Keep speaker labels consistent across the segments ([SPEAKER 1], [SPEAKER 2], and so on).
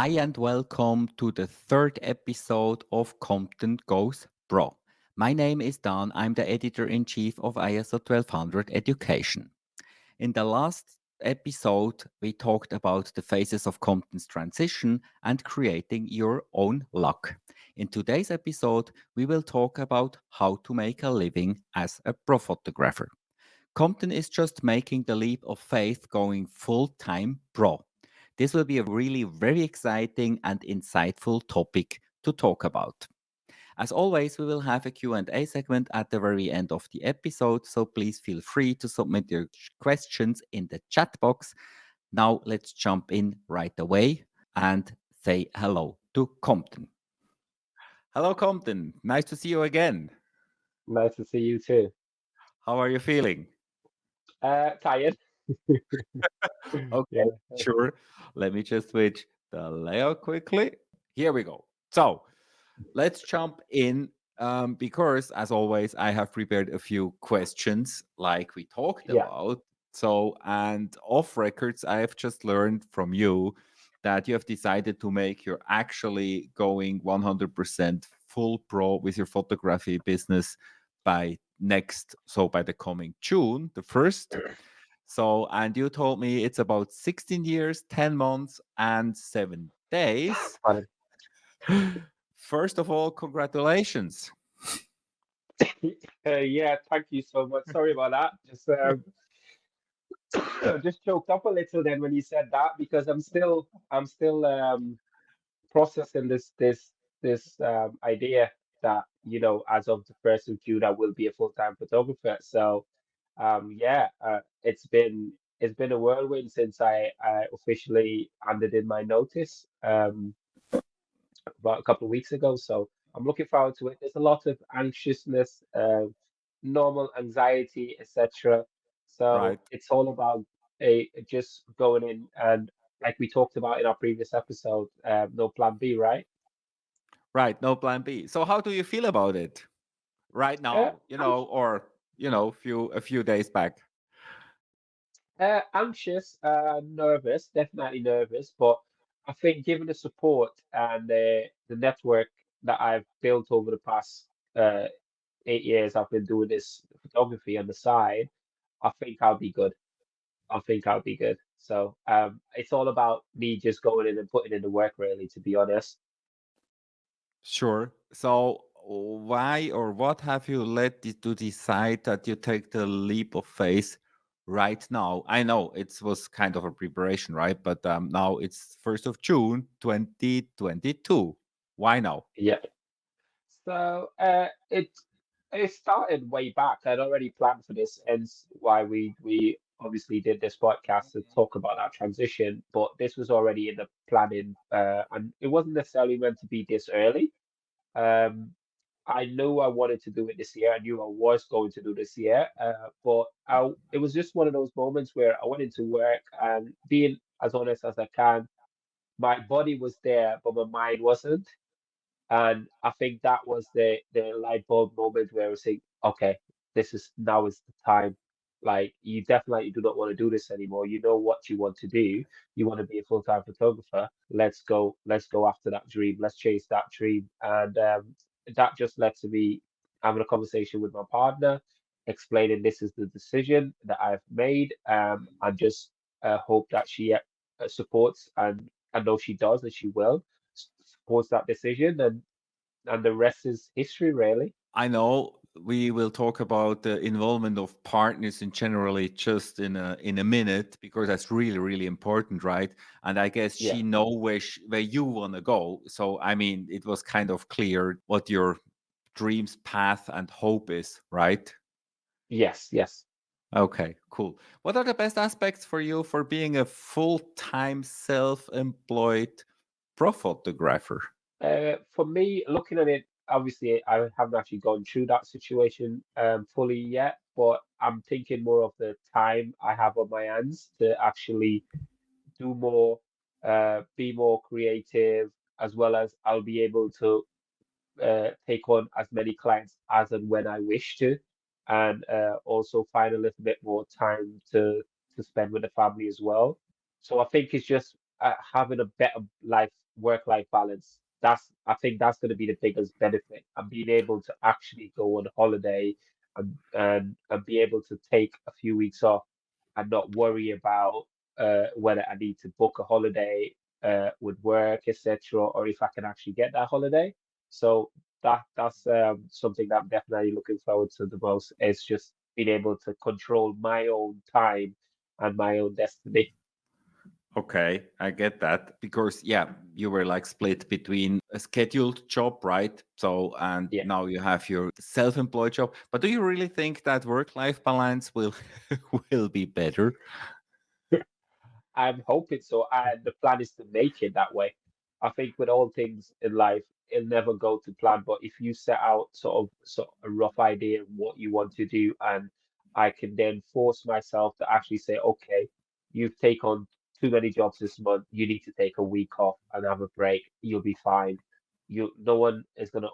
[SPEAKER 1] Hi and welcome to the third episode of Compton Goes Pro. My name is Dan. I'm the editor in chief of ISO 1200 Education. In the last episode, we talked about the phases of Compton's transition and creating your own luck. In today's episode, we will talk about how to make a living as a pro photographer. Compton is just making the leap of faith going full time pro. This will be a really very exciting and insightful topic to talk about. As always, we will have a Q&A segment at the very end of the episode, so please feel free to submit your questions in the chat box. Now let's jump in right away and say hello to Compton. Hello Compton, nice to see you again.
[SPEAKER 2] Nice to see you too.
[SPEAKER 1] How are you feeling?
[SPEAKER 2] Tired.
[SPEAKER 1] Okay,
[SPEAKER 2] Yeah.
[SPEAKER 1] sure. Let me just switch the layout quickly. Here we go. So let's jump in because, as always, I have prepared a few questions like we talked
[SPEAKER 2] Yeah.
[SPEAKER 1] about. So, and off records, I have just learned from you that you have decided to make you're actually going 100% full pro with your photography business by by the coming June, the 1st. So, and you told me it's about 16 years, 10 months, and 7 days.
[SPEAKER 2] Pardon.
[SPEAKER 1] First of all, congratulations.
[SPEAKER 2] Yeah, thank you so much. Sorry about that. Just choked up a little then when you said that because I'm still processing this idea that as of the 1st of June I will be a full-time photographer. So yeah, it's been a whirlwind since I officially handed in my notice. About a couple of weeks ago. So I'm looking forward to it. There's a lot of anxiousness, normal anxiety, etc. So
[SPEAKER 1] Right,
[SPEAKER 2] it's all about just going in and, like we talked about in our previous episode, no plan B, right?
[SPEAKER 1] right. No plan B. So how do you feel about it right
[SPEAKER 2] Uh,
[SPEAKER 1] now?
[SPEAKER 2] anx-
[SPEAKER 1] Or a few days back.
[SPEAKER 2] Anxious, nervous, definitely nervous, but I think given the support and the network that I've built over the past 8 years I've been doing this photography on the side, I think I'll be good. I think I'll be good. So it's all about me just going in and putting in the work, really, to be honest.
[SPEAKER 1] Sure. So why or what have you led to decide that you take the leap of faith right now? I know it was kind of a preparation, right? But now it's 1st of June, 2022. Why now?
[SPEAKER 2] Yeah. So it started way back. I'd already planned for this, hence why we obviously did this podcast to talk about that transition. But this was already in the planning, and it wasn't necessarily meant to be this early. Um, I knew I wanted to do it this year. I knew I was going to do this year, but it was just one of those moments where I went into work and, being as honest as I can, my body was there, but my mind wasn't. And I think that was the light bulb moment where I was saying, okay, now is the time. Like, you definitely do not want to do this anymore. You know what you want to do. You want to be a full-time photographer. Let's go after that dream. Let's chase that dream. And that just led to me having a conversation with my partner, explaining this is the decision that I've made. And just hope that she supports, and I know she does, and she will supports that decision, and the rest is history, really.
[SPEAKER 1] I know we will talk about the involvement of partners in generally just in a minute because that's really really important, right? And I guess
[SPEAKER 2] Yeah.
[SPEAKER 1] she know where you want to go. So I mean, it was kind of clear what your dreams, path, and hope is, right?
[SPEAKER 2] Yes, yes.
[SPEAKER 1] Okay, cool. What are the best aspects for you for being a full-time self-employed pro photographer?
[SPEAKER 2] For me, looking at it, obviously, I haven't actually gone through that situation fully yet, but I'm thinking more of the time I have on my hands to actually do more, be more creative, as well as I'll be able to take on as many clients as and when I wish to, and also find a little bit more time to spend with the family as well. So I think it's just having a better life work-life balance. I think that's going to be the biggest benefit, and being able to actually go on holiday and be able to take a few weeks off and not worry about whether I need to book a holiday with work, etc., or if I can actually get that holiday. So that's something that I'm definitely looking forward to the most. Is just being able to control my own time and my own destiny.
[SPEAKER 1] Okay, I get that because yeah, you were like split between a scheduled job, right? So and
[SPEAKER 2] Yeah.
[SPEAKER 1] now you have your self-employed job. But do you really think that work-life balance will will be better?
[SPEAKER 2] I'm hoping so. And the plan is to make it that way. I think with all things in life, it'll never go to plan. But if you set out sort of a rough idea of what you want to do, and I can then force myself to actually say, okay, you've taken on too many jobs this month. You need to take a week off and have a break. You'll be fine. No one is going to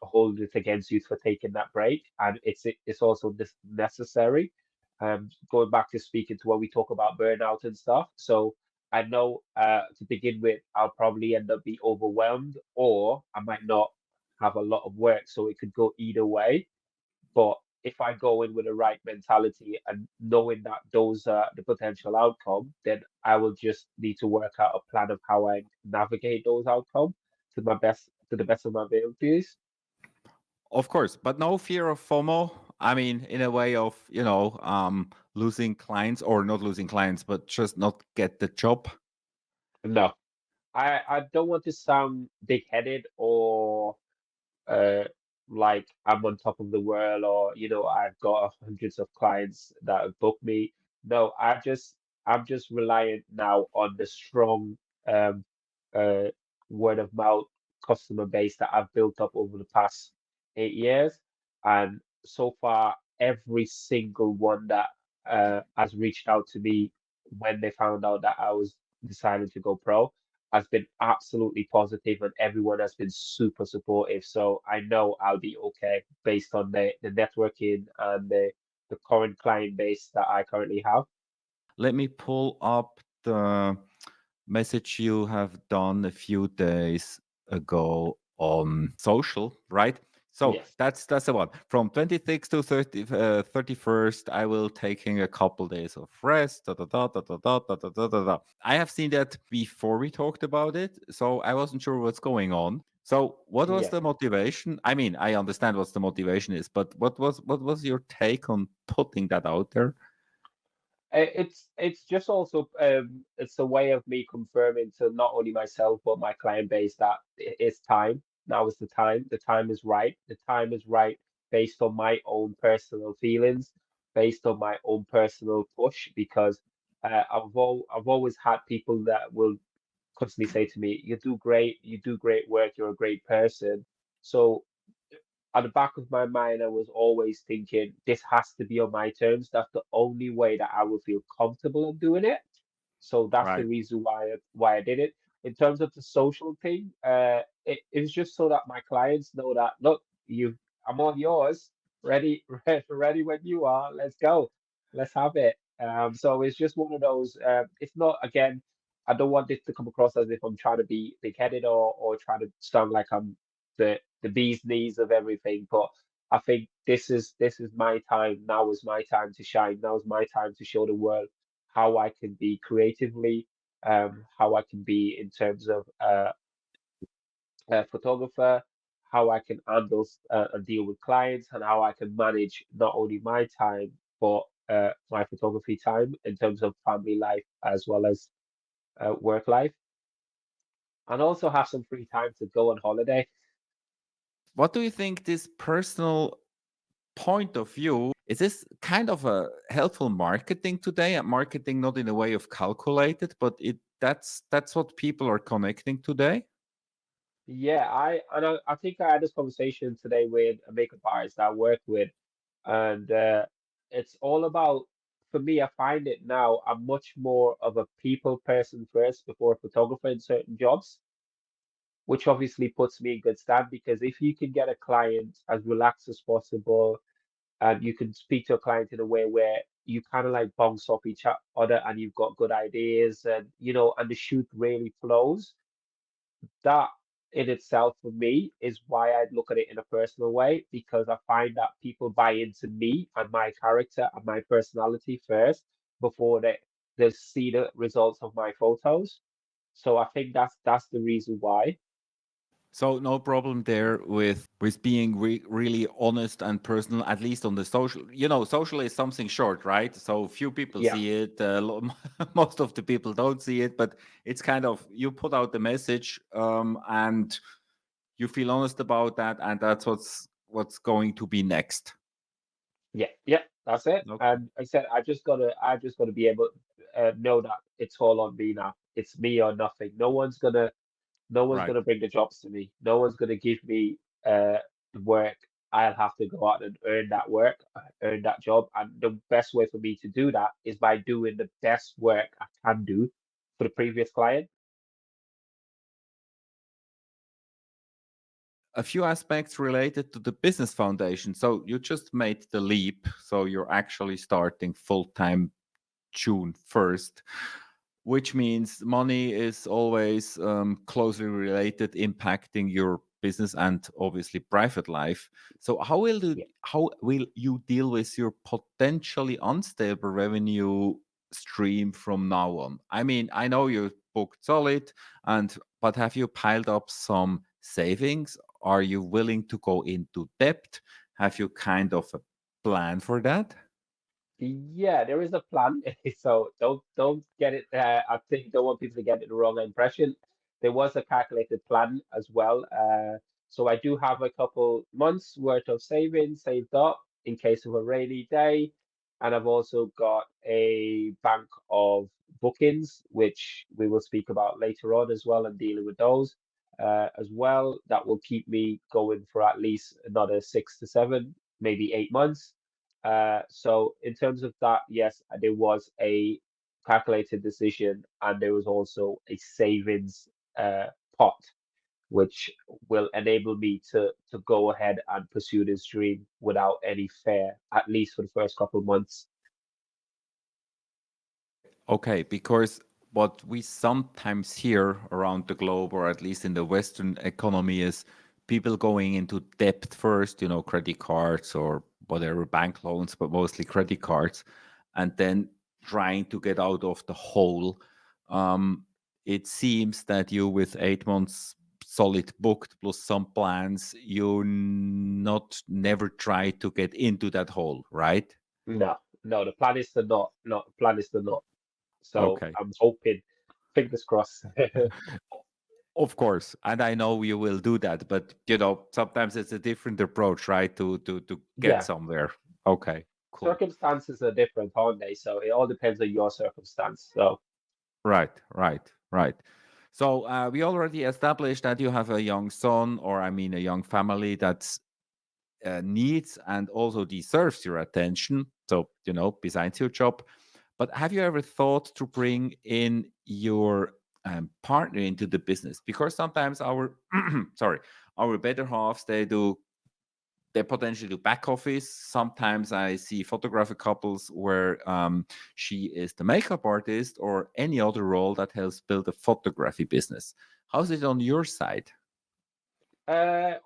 [SPEAKER 2] hold it against you for taking that break, and it's also necessary, going back to speaking to when we talk about burnout and stuff. So I know to begin with, I'll probably end up be overwhelmed, or I might not have a lot of work. So it could go either way. But if I go in with the right mentality and knowing that those are the potential outcome, then I will just need to work out a plan of how I navigate those outcomes to the best of my abilities.
[SPEAKER 1] Of course, but no fear of FOMO. I mean, in a way of, losing clients or not losing clients, but just not get the job.
[SPEAKER 2] No, I don't want to sound big-headed or uh, like I'm on top of the world, or I've got hundreds of clients that have booked me. No, I'm just reliant now on the strong um, uh, word of mouth customer base that I've built up over the past 8 years, and so far every single one that has reached out to me when they found out that I was deciding to go pro has been absolutely positive, and everyone has been super supportive. So I know I'll be okay based on the networking and the current client base that I currently have.
[SPEAKER 1] Let me pull up the message you have done a few days ago on social, right? So
[SPEAKER 2] Yes.
[SPEAKER 1] that's the one. From 26th to 31st, I will taking a couple days of rest. Da, da, da, da, da, da, da, da, da, da, da. I have seen that before we talked about it, so I wasn't sure what's going on. So what was
[SPEAKER 2] Yeah.
[SPEAKER 1] the motivation? I mean, I understand what the motivation is, but what was your take on putting that out there?
[SPEAKER 2] It's just also it's a way of me confirming to not only myself but my client base that it's time. Now is the time. The time is right. The time is right based on my own personal feelings, based on my own personal push. Because I've always had people that will constantly say to me, you do great work, you're a great person." So at the back of my mind, I was always thinking, this has to be on my terms. That's the only way that I will feel comfortable in doing it. So that's the
[SPEAKER 1] Right.
[SPEAKER 2] reason why I did it. In terms of the social thing, it was just so that my clients know that, look, I'm all yours, ready, ready when you are. Let's go, let's have it. So it's just one of those. It's not, again, I don't want this to come across as if I'm trying to be big-headed or trying to sound like I'm the bee's knees of everything. But I think this is my time. Now is my time to shine. Now is my time to show the world how I can be creatively, how I can be in terms of a photographer, how I can handle and deal with clients, and how I can manage not only my time but my photography time in terms of family life as well as work life, and also have some free time to go on holiday.
[SPEAKER 1] What do you think this personal point of view is this kind of a helpful marketing today? And marketing not in a way of calculated, but that's what people are connecting today.
[SPEAKER 2] Yeah, I think I had this conversation today with a makeup artist that I work with, and it's all about, for me, I find it now I'm much more of a people person first before a photographer in certain jobs, which obviously puts me in good stand, because if you can get a client as relaxed as possible, and you can speak to a client in a way where you kind of like bounce off each other and you've got good ideas and and the shoot really flows. That in itself for me is why I'd look at it in a personal way, because I find that people buy into me and my character and my personality first before they see the results of my photos. So I think that's the reason why.
[SPEAKER 1] So no problem there with being really honest and personal, at least on the social. Social is something short, right? So few people
[SPEAKER 2] Yeah.
[SPEAKER 1] see it. Most of the people don't see it, but it's kind of you put out the message, and you feel honest about that, and that's what's going to be next.
[SPEAKER 2] Yeah, that's it.
[SPEAKER 1] Okay.
[SPEAKER 2] And I said, I just gotta be able know that it's all on me now. It's me or nothing. No one's gonna
[SPEAKER 1] Right.
[SPEAKER 2] bring the jobs to me. No one's gonna give me the work. I'll have to go out and earn that work, earn that job. And the best way for me to do that is by doing the best work I can do for the previous client.
[SPEAKER 1] A few aspects related to the business foundation. So you just made the leap. So you're actually starting full time June 1st, which means money is always closely related, impacting your business and obviously private life. So
[SPEAKER 2] Yeah.
[SPEAKER 1] how will you deal with your potentially unstable revenue stream from now on? I mean, I know you booked solid, and but have you piled up some savings? Are you willing to go into debt? Have you kind of a plan for that?
[SPEAKER 2] Yeah, there is a plan. So don't get it. I think don't want people to get it the wrong impression. There was a calculated plan as well. So I do have a couple months worth of savings saved up in case of a rainy day, and I've also got a bank of bookings, which we will speak about later on as well, and dealing with those as well. That will keep me going for at least another 6 to 7, maybe 8 months. So in terms of that, yes, there was a calculated decision, and there was also a savings uh, pot, which will enable me to go ahead and pursue this dream without any fear, at least for the first couple of months.
[SPEAKER 1] Okay, because what we sometimes hear around the globe, or at least in the Western economy, is people going into debt first, credit cards or whatever, bank loans, but mostly credit cards, and then trying to get out of the hole. It seems that you, with 8 months solid booked plus some plans, you not never try to get into that hole, right?
[SPEAKER 2] No, no, the plan is to not, no, the plan is to not. So
[SPEAKER 1] Okay.
[SPEAKER 2] I'm hoping, fingers crossed.
[SPEAKER 1] Of course, and I know you will do that, but sometimes it's a different approach, right? To get
[SPEAKER 2] Yeah,
[SPEAKER 1] somewhere. Okay, cool.
[SPEAKER 2] circumstances are different, aren't they? So it all depends on your circumstance. So
[SPEAKER 1] Right, right, right. So we already established that you have a young son, or I mean, a young family that needs and also deserves your attention. So besides your job, but have you ever thought to bring in your partner into the business? Because sometimes our sorry, our better halves they potentially do back office. Sometimes I see photographer couples where she is the makeup artist or any other role that helps build a photography business. How's it on your side?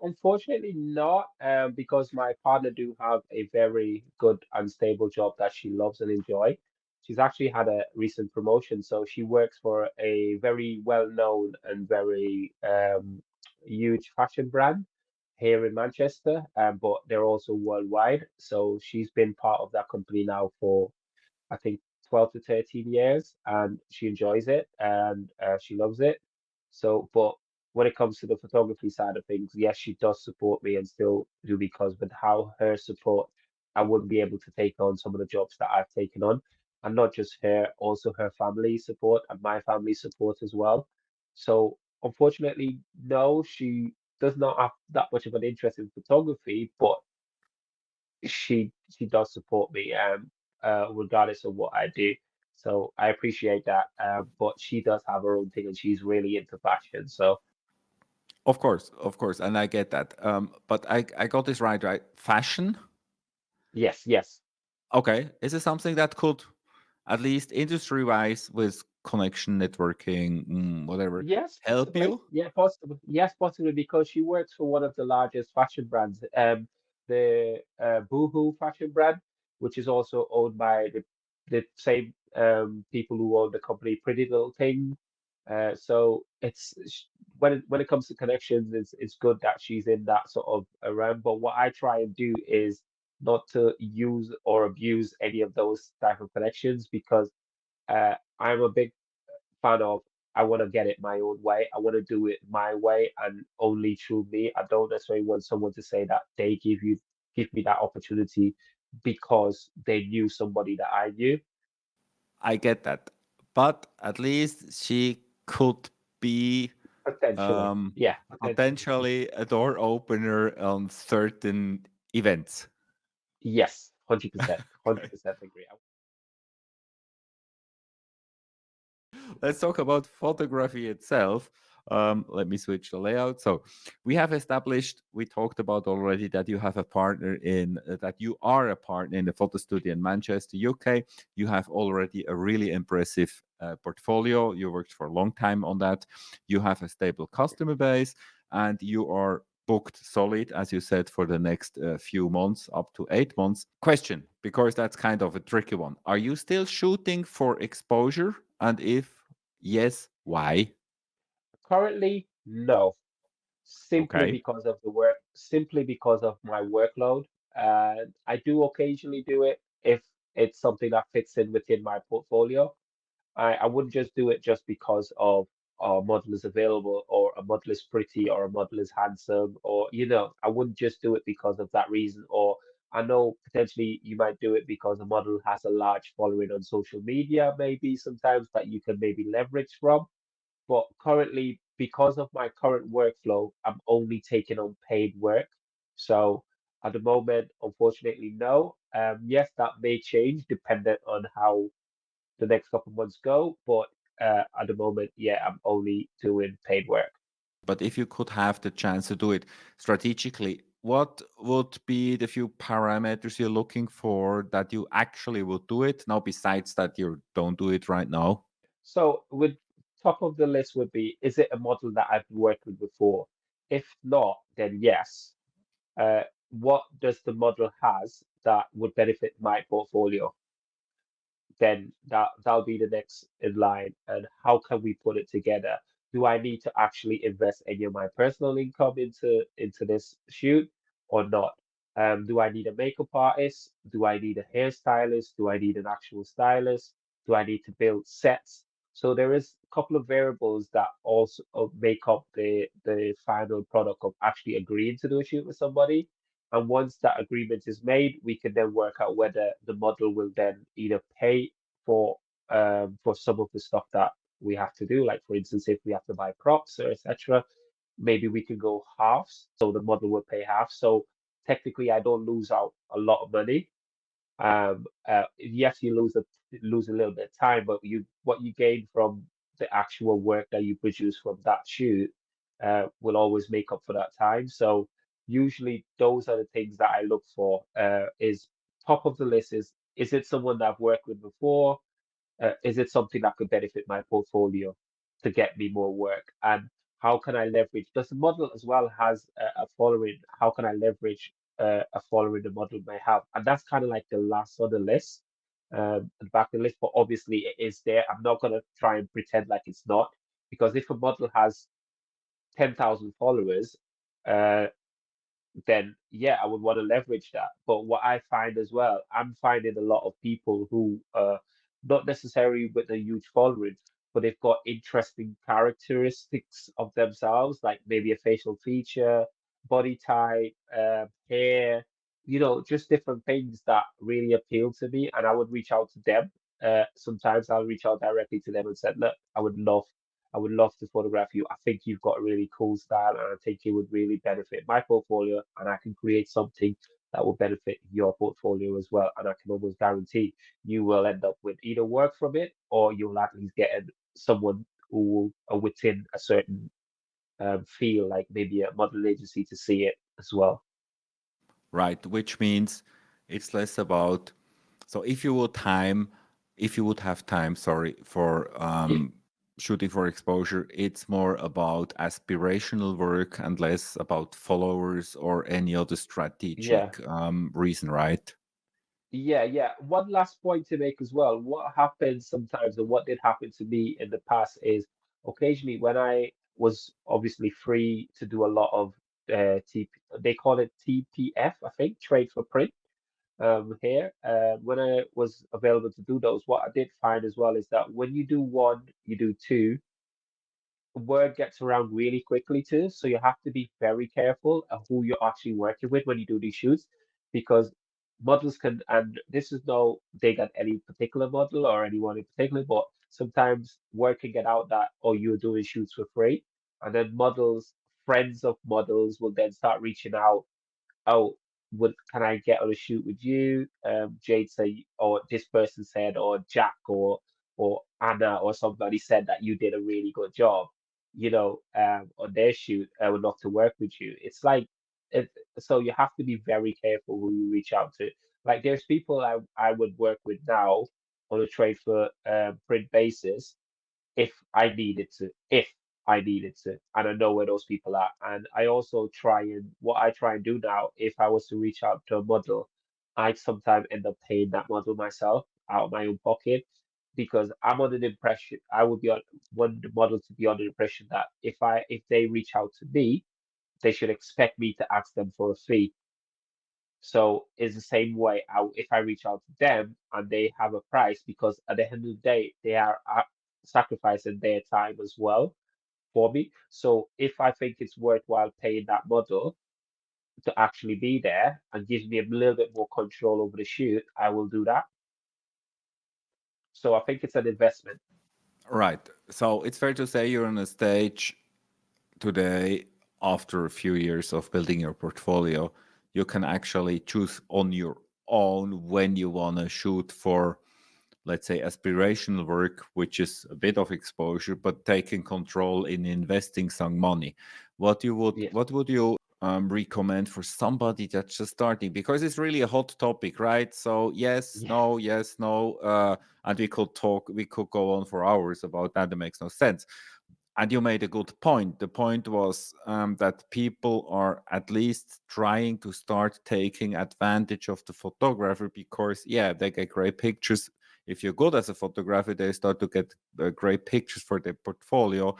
[SPEAKER 2] unfortunately not, because my partner do have a very good and stable job that she loves and enjoy. She's actually had a recent promotion, so she works for a very well-known and very huge fashion brand here in Manchester, but they're also worldwide. So she's been part of that company now for I think 12 to 13 years, and she enjoys it and she loves it. So, but when it comes to the photography side of things, yes, she does support me and still do, because with how her support, I wouldn't be able to take on some of the jobs that I've taken on. And not just her, also her family support and my family support as well. So, unfortunately, no, she does not have that much of an interest in photography, but she does support me regardless of what I do. So I appreciate that. But she does have her own thing and she's really into fashion. So
[SPEAKER 1] Of course, and I get that. But I got this right, right? Fashion.
[SPEAKER 2] yes, yes.
[SPEAKER 1] Okay. Is it something that could, at least industry wise, with connection, networking, whatever,
[SPEAKER 2] Yes,
[SPEAKER 1] help
[SPEAKER 2] possibly.
[SPEAKER 1] you?
[SPEAKER 2] Yeah, possibly. Yes, possibly because she works for one of the largest fashion brands, the Boohoo fashion brand, which is also owned by the same people who own the company Pretty Little Thing. So when it comes to connections, it's good that she's in that sort of realm. But what I try and do is not to use or abuse any of those type of connections because I'm a big fan of I want to get it my own way. I want to do it my way and only through me. I don't necessarily want someone to say that they give me that opportunity because they knew somebody that I knew.
[SPEAKER 1] I get that. But at least she could be
[SPEAKER 2] Potentially.
[SPEAKER 1] um,
[SPEAKER 2] Yeah, potentially.
[SPEAKER 1] potentially a door opener on certain events.
[SPEAKER 2] Yes, 100%.
[SPEAKER 1] Okay.
[SPEAKER 2] 100% agree.
[SPEAKER 1] Let's talk about photography itself. Let me switch the layout. So we have established, we talked about already that you have a partner in, that you are a partner in the photo studio in Manchester, UK. You have already a really impressive portfolio. You worked for a long time on that. You have a stable customer base and you are booked solid, as you said, for the next few months, up to 8 months. Question, because that's kind of a tricky one. Are you still shooting for exposure? And if yes, why?
[SPEAKER 2] Currently, no. Simply
[SPEAKER 1] Okay.
[SPEAKER 2] because of the work, simply because of my workload. I do occasionally do it if it's something that fits in within my portfolio. I wouldn't just do it just because of a model is available or a model is pretty or a model is handsome or I wouldn't just do it because of that reason. Or I know potentially you might do it because a model has a large following on social media, maybe sometimes that you can maybe leverage from. But currently, because of my current workflow, I'm only taking on paid work. So at the moment, unfortunately, no. Yes, that may change dependent on how the next couple of months go. But at the moment, yeah, I'm only doing paid work.
[SPEAKER 1] But if you could have the chance to do it strategically, what would be the few parameters you're looking for that you actually would do it now, besides that you don't do it right now?
[SPEAKER 2] So with top of the list would be, is it a model that I've worked with before? If not, then yes. What does the model has that would benefit my portfolio? Then that'll be the next in line. And how can we put it together? Do I need to actually invest any of my personal income into this shoot or not? Do I need a makeup artist? Do I need a hairstylist? Do I need an actual stylist? Do I need to build sets? So there is a couple of variables that also make up the final product of actually agreeing to do a shoot with somebody. And once that agreement is made, we can then work out whether the model will then either pay for some of the stuff that we have to do. Like for instance, if we have to buy props or etc., maybe we can go halves, so the model will pay half. So technically, I don't lose out a lot of money. Yes, you lose a little bit of time, but you what you gain from the actual work that you produce from that shoot will always make up for that time. So usually those are the things that I look for. Is top of the list is it someone that I've worked with before? Is it something that could benefit my portfolio to get me more work? And how can I leverage? Does the model as well has a following? How can I leverage a following the model may have? And that's kind of like the last on the list, the back of the list. But obviously, it is there. I'm not gonna try and pretend like it's not, because if a model has 10,000 followers, uh, then yeah, I would want to leverage that. But what I find as well, I'm finding a lot of people who not necessarily with a huge following, but they've got interesting characteristics of themselves, like maybe a facial feature, body type, hair, just different things that really appeal to me. And I would reach out to them. Sometimes I'll reach out directly to them and say, look, I would love to photograph you. I think you've got a really cool style, and I think it would really benefit my portfolio, and I can create something that will benefit your portfolio as well. And I can almost guarantee you will end up with either work from it, or you'll at least get someone who will within a certain feel, like maybe a model agency to see it as well.
[SPEAKER 1] Right, which means it's less about So if you would have time, sorry, for shooting for exposure, it's more about aspirational work and less about followers or any other
[SPEAKER 2] Yeah.
[SPEAKER 1] strategic reason, right?
[SPEAKER 2] Yeah. One last point to make as well. What happens sometimes, and what did happen to me in the past, is occasionally when I was obviously free to do a lot of they call it TPF, I think, trade for print, here. When I was available to do those, what I did find as well is that when you do one, you do two, word gets around really quickly too. So you have to be very careful of who you're actually working with when you do these shoots, because models can, and this is no dig at any particular model or anyone in particular, but sometimes word can get out that, oh, you're doing shoots for free. And then models, friends of models will then start reaching out, oh, would can I get on a shoot with you? Jade say, or this person said, or Jack or Anna or somebody said that you did a really good job, on their shoot. I would love to work with you. It's like, it, so you have to be very careful who you reach out to. Like there's people I would work with now on a trade for print basis if I needed to, and I know where those people are. And I also what I try and do now, if I was to reach out to a model, I sometimes end up paying that model myself out of my own pocket, because I'm on an impression, I would be on one the model to be on the impression that if they reach out to me, they should expect me to ask them for a fee. So it's the same way if I reach out to them and they have a price, because at the end of the day, they are sacrificing their time as well for me. So if I think it's worthwhile paying that model to actually be there and gives me a little bit more control over the shoot, I will do that. So I think it's an investment.
[SPEAKER 1] Right. So it's fair to say you're on a stage today, after a few years of building your portfolio, you can actually choose on your own when you want to shoot for, let's say, aspirational work, which is a bit of exposure, but taking control in investing some money.
[SPEAKER 2] Yes.
[SPEAKER 1] What would you recommend for somebody that's just starting? Because it's really a hot topic, right? So
[SPEAKER 2] Yeah.
[SPEAKER 1] yes, no, and we could go on for hours about that. It makes no sense. And you made a good point. The point was that people are at least trying to start taking advantage of the photographer because, yeah, they get great pictures. If you're good as a photographer, they start to get great pictures for their portfolio.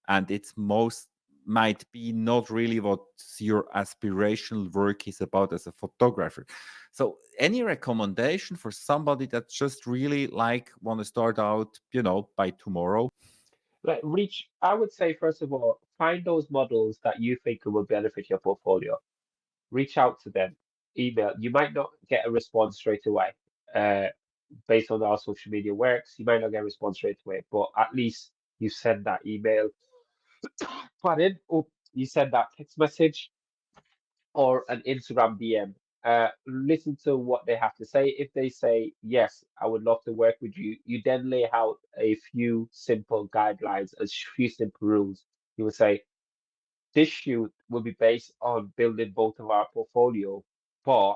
[SPEAKER 1] And it's most might be not really what your aspirational work is about as a photographer. So, any recommendation for somebody that just really like want to start out, by tomorrow?
[SPEAKER 2] I would say, first of all, find those models that you think will benefit your portfolio. Reach out to them, email. You might not get a response straight away. Uh, Based on how social media works, you might not get a response straight away, but at least you send that email, pardon, or you send that text message or an Instagram DM. Listen to what they have to say. If they say, yes, I would love to work with you, you then lay out a few simple guidelines, a few simple rules. You would say, this shoot will be based on building both of our portfolio, but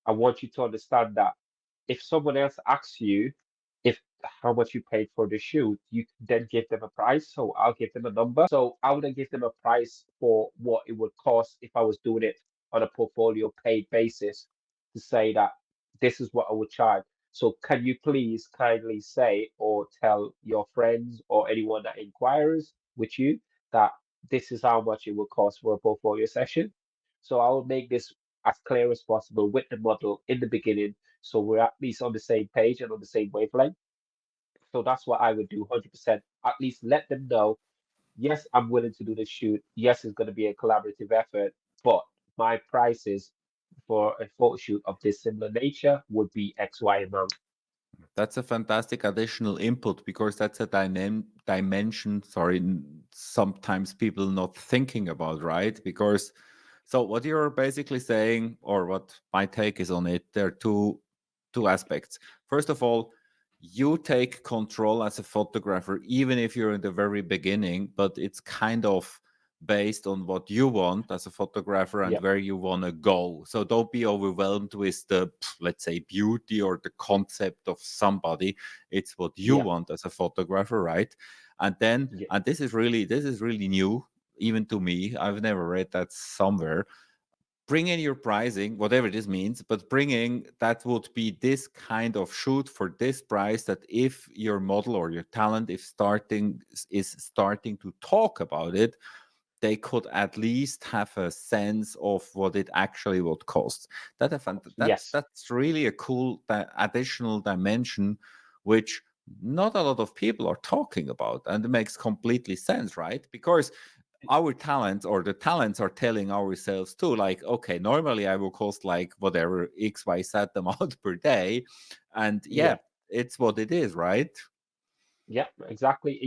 [SPEAKER 2] I want you to understand that if someone else asks you if how much you paid for the shoot, you can then give them a price. So I'll give them a number. So I would then give them a price for what it would cost if I was doing it on a portfolio paid basis, to say that this is what I would charge. So can you please kindly say or tell your friends or anyone that inquires with you that this is how much it will cost for a portfolio session? So I will make this as clear as possible with the model in the beginning, so we're at least on the same page and on the same wavelength. So that's what I would do 100%. At least let them know, yes, I'm willing to do the shoot. Yes, it's going to be a collaborative effort, but my prices for a photo shoot of this similar nature would be X, Y amount.
[SPEAKER 1] That's a fantastic additional input because that's a dimension, sorry, sometimes people not thinking about, right? Because so what you're basically saying, or what my take is on it, there are two aspects. First of all, you take control as a photographer, even if you're in the very beginning, but it's kind of based on what you want as a photographer and
[SPEAKER 2] yeah,
[SPEAKER 1] where you want to go. So don't be overwhelmed with the, let's say, beauty or the concept of somebody. It's what you
[SPEAKER 2] yeah,
[SPEAKER 1] want as a photographer, right? And then,
[SPEAKER 2] yeah,
[SPEAKER 1] and this is really new, even to me. I've never read that somewhere. Bring in your pricing, whatever this means, but bringing that would be this kind of shoot for this price, that if your model or your talent is starting to talk about it, they could at least have a sense of what it actually would cost.
[SPEAKER 2] yes,
[SPEAKER 1] That's really a cool additional dimension, which not a lot of people are talking about, and it makes completely sense, right? Because our talents or the talents are telling ourselves too, like, okay, normally I will cost like whatever XYZ amount per day, and yeah,
[SPEAKER 2] yeah.
[SPEAKER 1] it's what it is, right?
[SPEAKER 2] Yeah, exactly.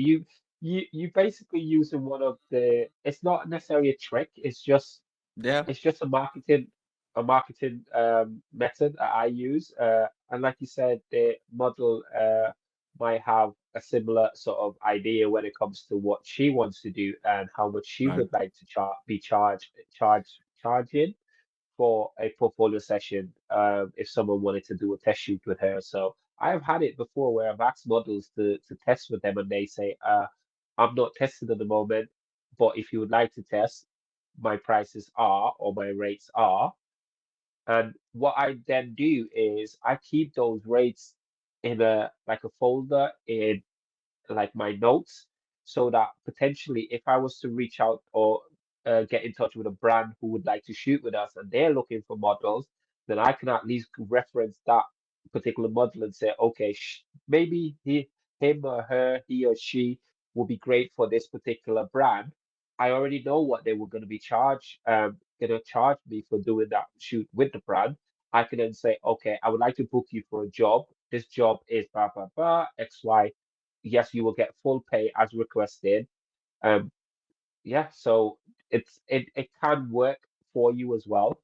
[SPEAKER 2] You basically using one of the. It's not necessarily a trick.
[SPEAKER 1] Yeah,
[SPEAKER 2] It's just a marketing method that I use. And like you said, the model might have a similar sort of idea when it comes to what she wants to do and how much she
[SPEAKER 1] right.
[SPEAKER 2] would like to charging for a portfolio session if someone wanted to do a test shoot with her. So I've had it before where I've asked models to test with them and they say, I'm not tested at the moment, but if you would like to test, my prices are or my rates are. And what I then do is I keep those rates in a like a folder in like my notes so that potentially if I was to reach out or get in touch with a brand who would like to shoot with us and they're looking for models, then I can at least reference that particular model and say, okay, maybe him or her, he or she will be great for this particular brand. I already know what they were going to charge me for doing that shoot with the brand. I can then say, okay, I would like to book you for a job. This job is blah blah blah XY. Yes, you will get full pay as requested. Um, yeah, so it can work for you as well.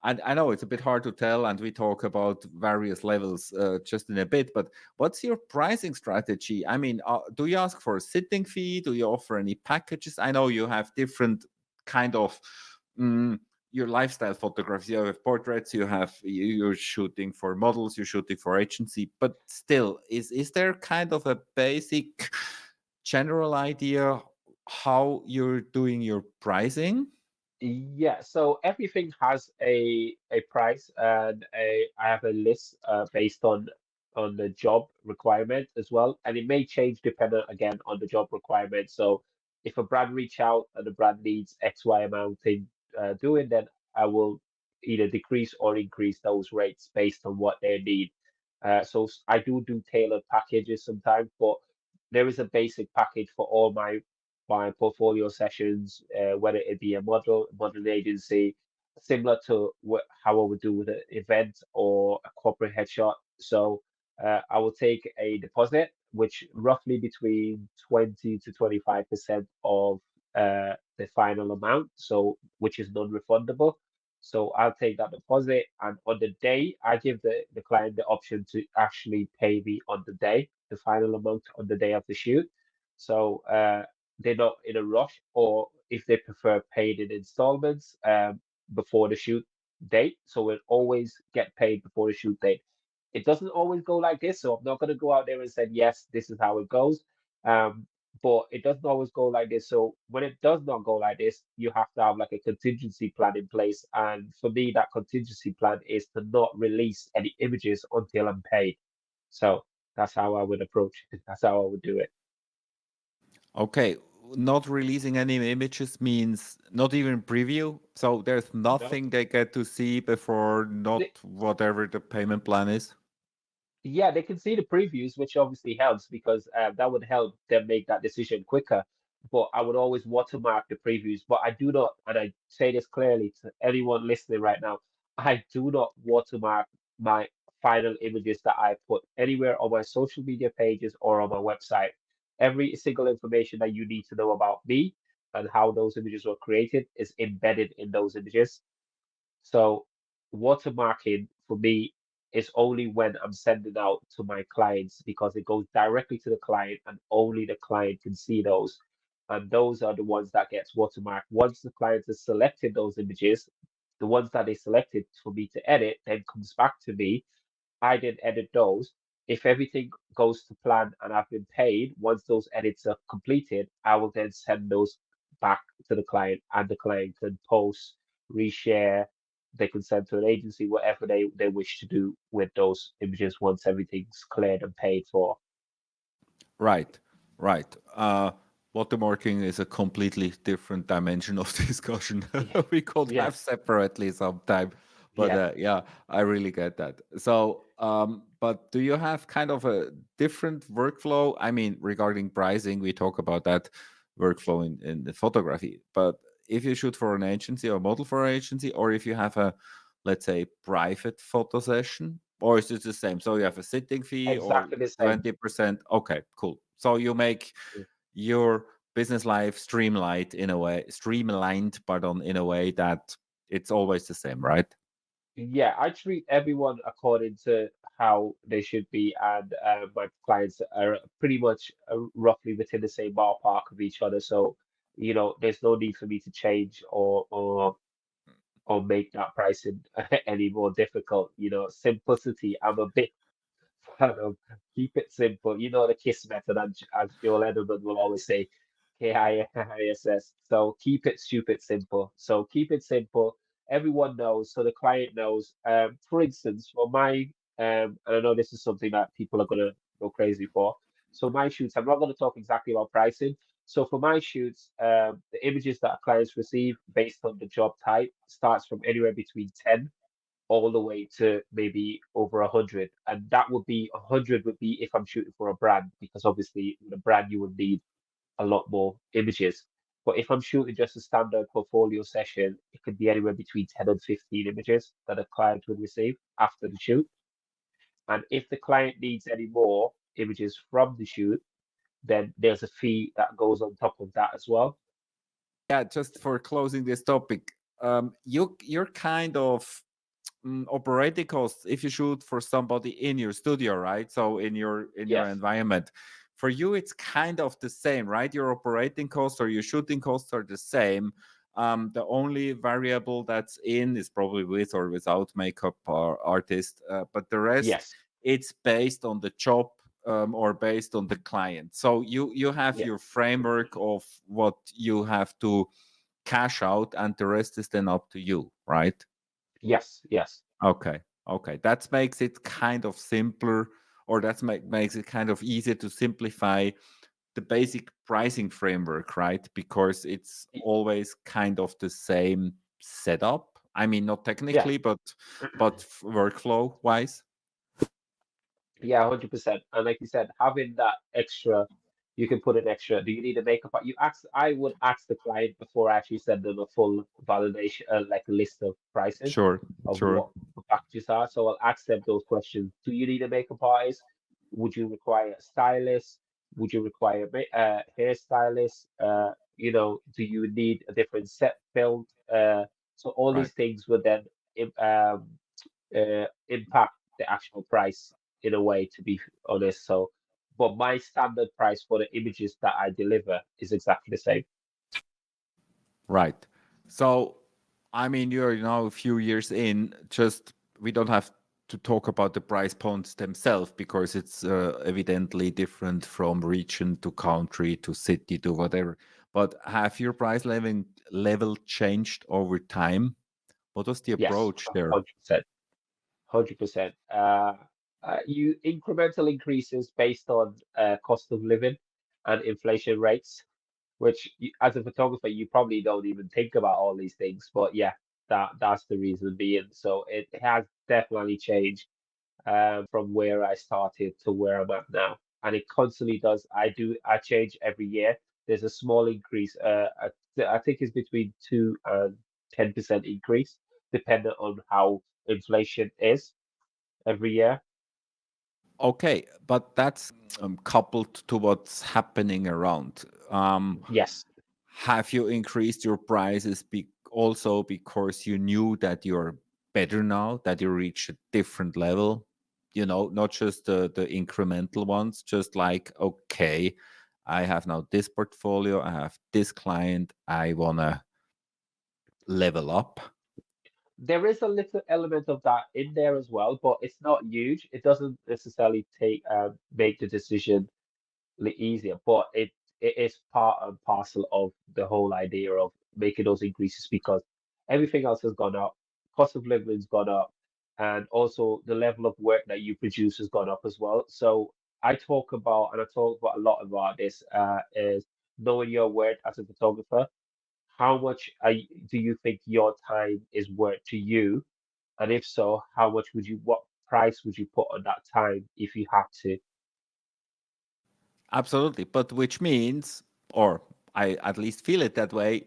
[SPEAKER 1] And I know it's a bit hard to tell, and we talk about various levels just in a bit. But what's your pricing strategy? I mean, do you ask for a sitting fee? Do you offer any packages? I know you have different kind of mm, your lifestyle photographs. You have portraits. You're shooting for models. You're shooting for agency. But still, is there kind of a basic general idea how you're doing your pricing?
[SPEAKER 2] Yeah, so everything has a price and a I have a list based on the job requirement as well, and it may change depending again on the job requirement. So if a brand reach out and the brand needs XY amount in doing, then I will either decrease or increase those rates based on what they need. So I do tailored packages sometimes, but there is a basic package for all my portfolio sessions, whether it be a modeling agency, similar to how I would do with an event or a corporate headshot. So I will take a deposit, which roughly between 20 to 25% of the final amount, so which is non-refundable. So I'll take that deposit, and on the day, I give the client the option to actually pay me on the day, the final amount on the day of the shoot. So they're not in a rush, or if they prefer paid in installments before the shoot date. So it always get paid before the shoot date. It doesn't always go like this, so I'm not going to go out there and say, yes, this is how it goes. Um, but it doesn't always go like this. So when it does not go like this, you have to have like a contingency plan in place. And for me, that contingency plan is to not release any images until I'm paid. So that's how I would approach it. That's how I would do it.
[SPEAKER 1] Okay, not releasing any images means not even preview. So there's
[SPEAKER 2] No.
[SPEAKER 1] nothing they get to see before not whatever the payment plan is.
[SPEAKER 2] Yeah, they can see the previews, which obviously helps because that would help them make that decision quicker. But I would always watermark the previews. But I do not, and I say this clearly to anyone listening right now, I do not watermark my final images that I put anywhere on my social media pages or on my website. Every single information that you need to know about me and how those images were created is embedded in those images. So watermarking for me is only when I'm sending out to my clients because it goes directly to the client and only the client can see those. and those are the ones that gets watermarked. Once the client has selected those images, the ones that they selected for me to edit then comes back to me. I didn't edit those. If everything goes to plan and I've been paid, once those edits are completed, I will then send those back to the client, and the client can post, reshare, they can send to an agency, whatever they wish to do with those images once everything's cleared and paid for.
[SPEAKER 1] Right, right. Watermarking is a completely different dimension of discussion.
[SPEAKER 2] Yeah.
[SPEAKER 1] We could have
[SPEAKER 2] Yes.
[SPEAKER 1] separately sometime, but
[SPEAKER 2] Yeah.
[SPEAKER 1] yeah, I really get that. So, but do you have kind of a different workflow? I mean, regarding pricing, we talk about that workflow in the photography, but if you shoot for an agency or model for an agency, or if you have a, let's say, private photo session, or is it the same? So you have a sitting fee or
[SPEAKER 2] Exactly the same.
[SPEAKER 1] 20%? Okay, cool. So you make your business life streamlined, pardon, in a way that it's always the same, right?
[SPEAKER 2] Yeah, I treat everyone according to how they should be, and my clients are pretty much roughly within the same ballpark of each other. So, there's no need for me to change or make that pricing any more difficult. Simplicity. I'm a bit kind of keep it simple. You know the KISS method, as Joel Edelman will always say, KISS. So keep it stupid simple. So keep it simple. Everyone knows, so the client knows. For instance, for my and I know this is something that people are gonna go crazy for. So my shoots, I'm not gonna talk exactly about pricing. So for my shoots, the images that clients receive based on the job type starts from anywhere between 10 all the way to maybe over 100. And that would be 100 would be if I'm shooting for a brand, because obviously with a brand you would need a lot more images. But if I'm shooting just a standard portfolio session, it could be anywhere between 10 and 15 images that a client would receive after the shoot. And if the client needs any more images from the shoot, then there's a fee that goes on top of that as well.
[SPEAKER 1] Yeah, just for closing this topic, you're kind of operating costs if you shoot for somebody in your studio, right? So in your
[SPEAKER 2] Yes,
[SPEAKER 1] environment, for you it's kind of the same, right? Your operating costs or your shooting costs are the same. The only variable that's in is probably with or without makeup or artist, but the rest
[SPEAKER 2] yes,
[SPEAKER 1] it's based on the job, or based on the client. So you have
[SPEAKER 2] yeah,
[SPEAKER 1] your framework of what you have to cash out, and the rest is then up to you, right?
[SPEAKER 2] yes, yes,
[SPEAKER 1] Okay. Okay. That makes it kind of simpler, or makes it kind of easier to simplify the basic pricing framework, right? Because it's
[SPEAKER 2] y-
[SPEAKER 1] always kind of the same setup. I mean, not
[SPEAKER 2] yeah.
[SPEAKER 1] technically, but workflow wise.
[SPEAKER 2] Yeah, 100%. And like you said, having that extra, you can put an extra. Do you need a makeup? I would ask the client before I actually send them a full validation, like a list of prices
[SPEAKER 1] Sure.
[SPEAKER 2] of
[SPEAKER 1] Sure.
[SPEAKER 2] what the packages are. So I'll ask them those questions. Do you need a makeup artist? Would you require a stylist? Would you require a hairstylist? Do you need a different set build? So all
[SPEAKER 1] Right.
[SPEAKER 2] these things would then im- um, impact the actual price in a way, to be honest. So, but my standard price for the images that I deliver is exactly the same.
[SPEAKER 1] Right. So, I mean, you're now a few years in, just we don't have to talk about the price points themselves because it's evidently different from region to country to city to whatever. But have your price level changed over time? What was the
[SPEAKER 2] Yes,
[SPEAKER 1] approach there?
[SPEAKER 2] 100%. 100%. You incremental increases based on cost of living and inflation rates, which as a photographer, you probably don't even think about all these things. But yeah, that's the reason being. So it has definitely changed from where I started to where I'm at now. And it constantly does. I change every year. There's a small increase. I think it's between 2 and 10% increase, depending on how inflation is every year.
[SPEAKER 1] Okay, but that's coupled to what's happening around.
[SPEAKER 2] Yes,
[SPEAKER 1] Have you increased your prices also because you knew that you're better now, that you reach a different level? Not just the incremental ones, just like, okay, I have now this portfolio, I have this client, I want to level up.
[SPEAKER 2] There is a little element of that in there as well, but it's not huge. It doesn't necessarily make the decision easier, but it is part and parcel of the whole idea of making those increases because everything else has gone up, cost of living's gone up, and also the level of work that you produce has gone up as well. So I talk about a lot about this, is knowing your worth as a photographer. How much do you think your time is worth to you? And if so, what price would you put on that time if you had to?
[SPEAKER 1] Absolutely, but which means, or I at least feel it that way.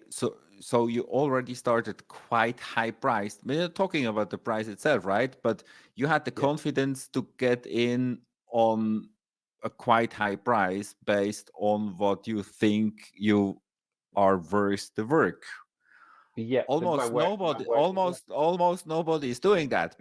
[SPEAKER 1] So you already started quite high priced. We're not talking about the price itself, right? But you had the
[SPEAKER 2] Yeah.
[SPEAKER 1] confidence to get in on a quite high price based on what you think you are worth the work.
[SPEAKER 2] Yeah, with
[SPEAKER 1] Almost
[SPEAKER 2] my
[SPEAKER 1] nobody
[SPEAKER 2] work is less.
[SPEAKER 1] almost nobody is doing that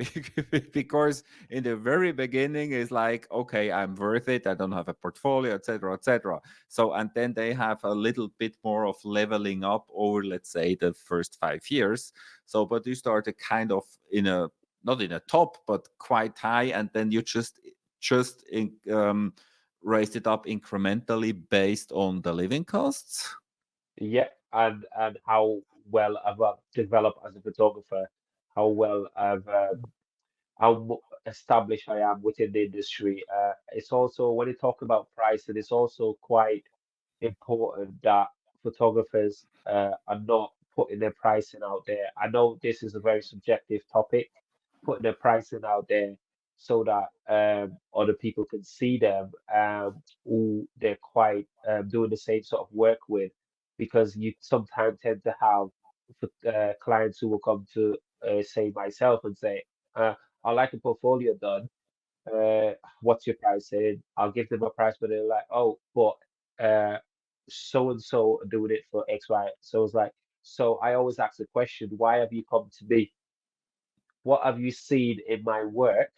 [SPEAKER 1] because in the very beginning it's like, okay, I'm worth it, I don't have a portfolio, etc., etc. So and then they have a little bit more of leveling up over, let's say, the first 5 years. So but you started kind of in a, not in a top but quite high, and then you just raised it up incrementally based on the living costs.
[SPEAKER 2] Yeah, and how well I've developed as a photographer, how well established I am within the industry. It's also when you talk about price, and it's also quite important that photographers are not putting their pricing out there. I know this is a very subjective topic, putting their pricing out there so that other people can see them who they're quite doing the same sort of work with, because you sometimes tend to have clients who will come to say myself and say, uh, I like a portfolio done. Uh, what's your price? And I'll give them a price, but they're like, oh, but uh, so and so are doing it for X, Y. So it's like, so I always ask the question, why have you come to me? What have you seen in my work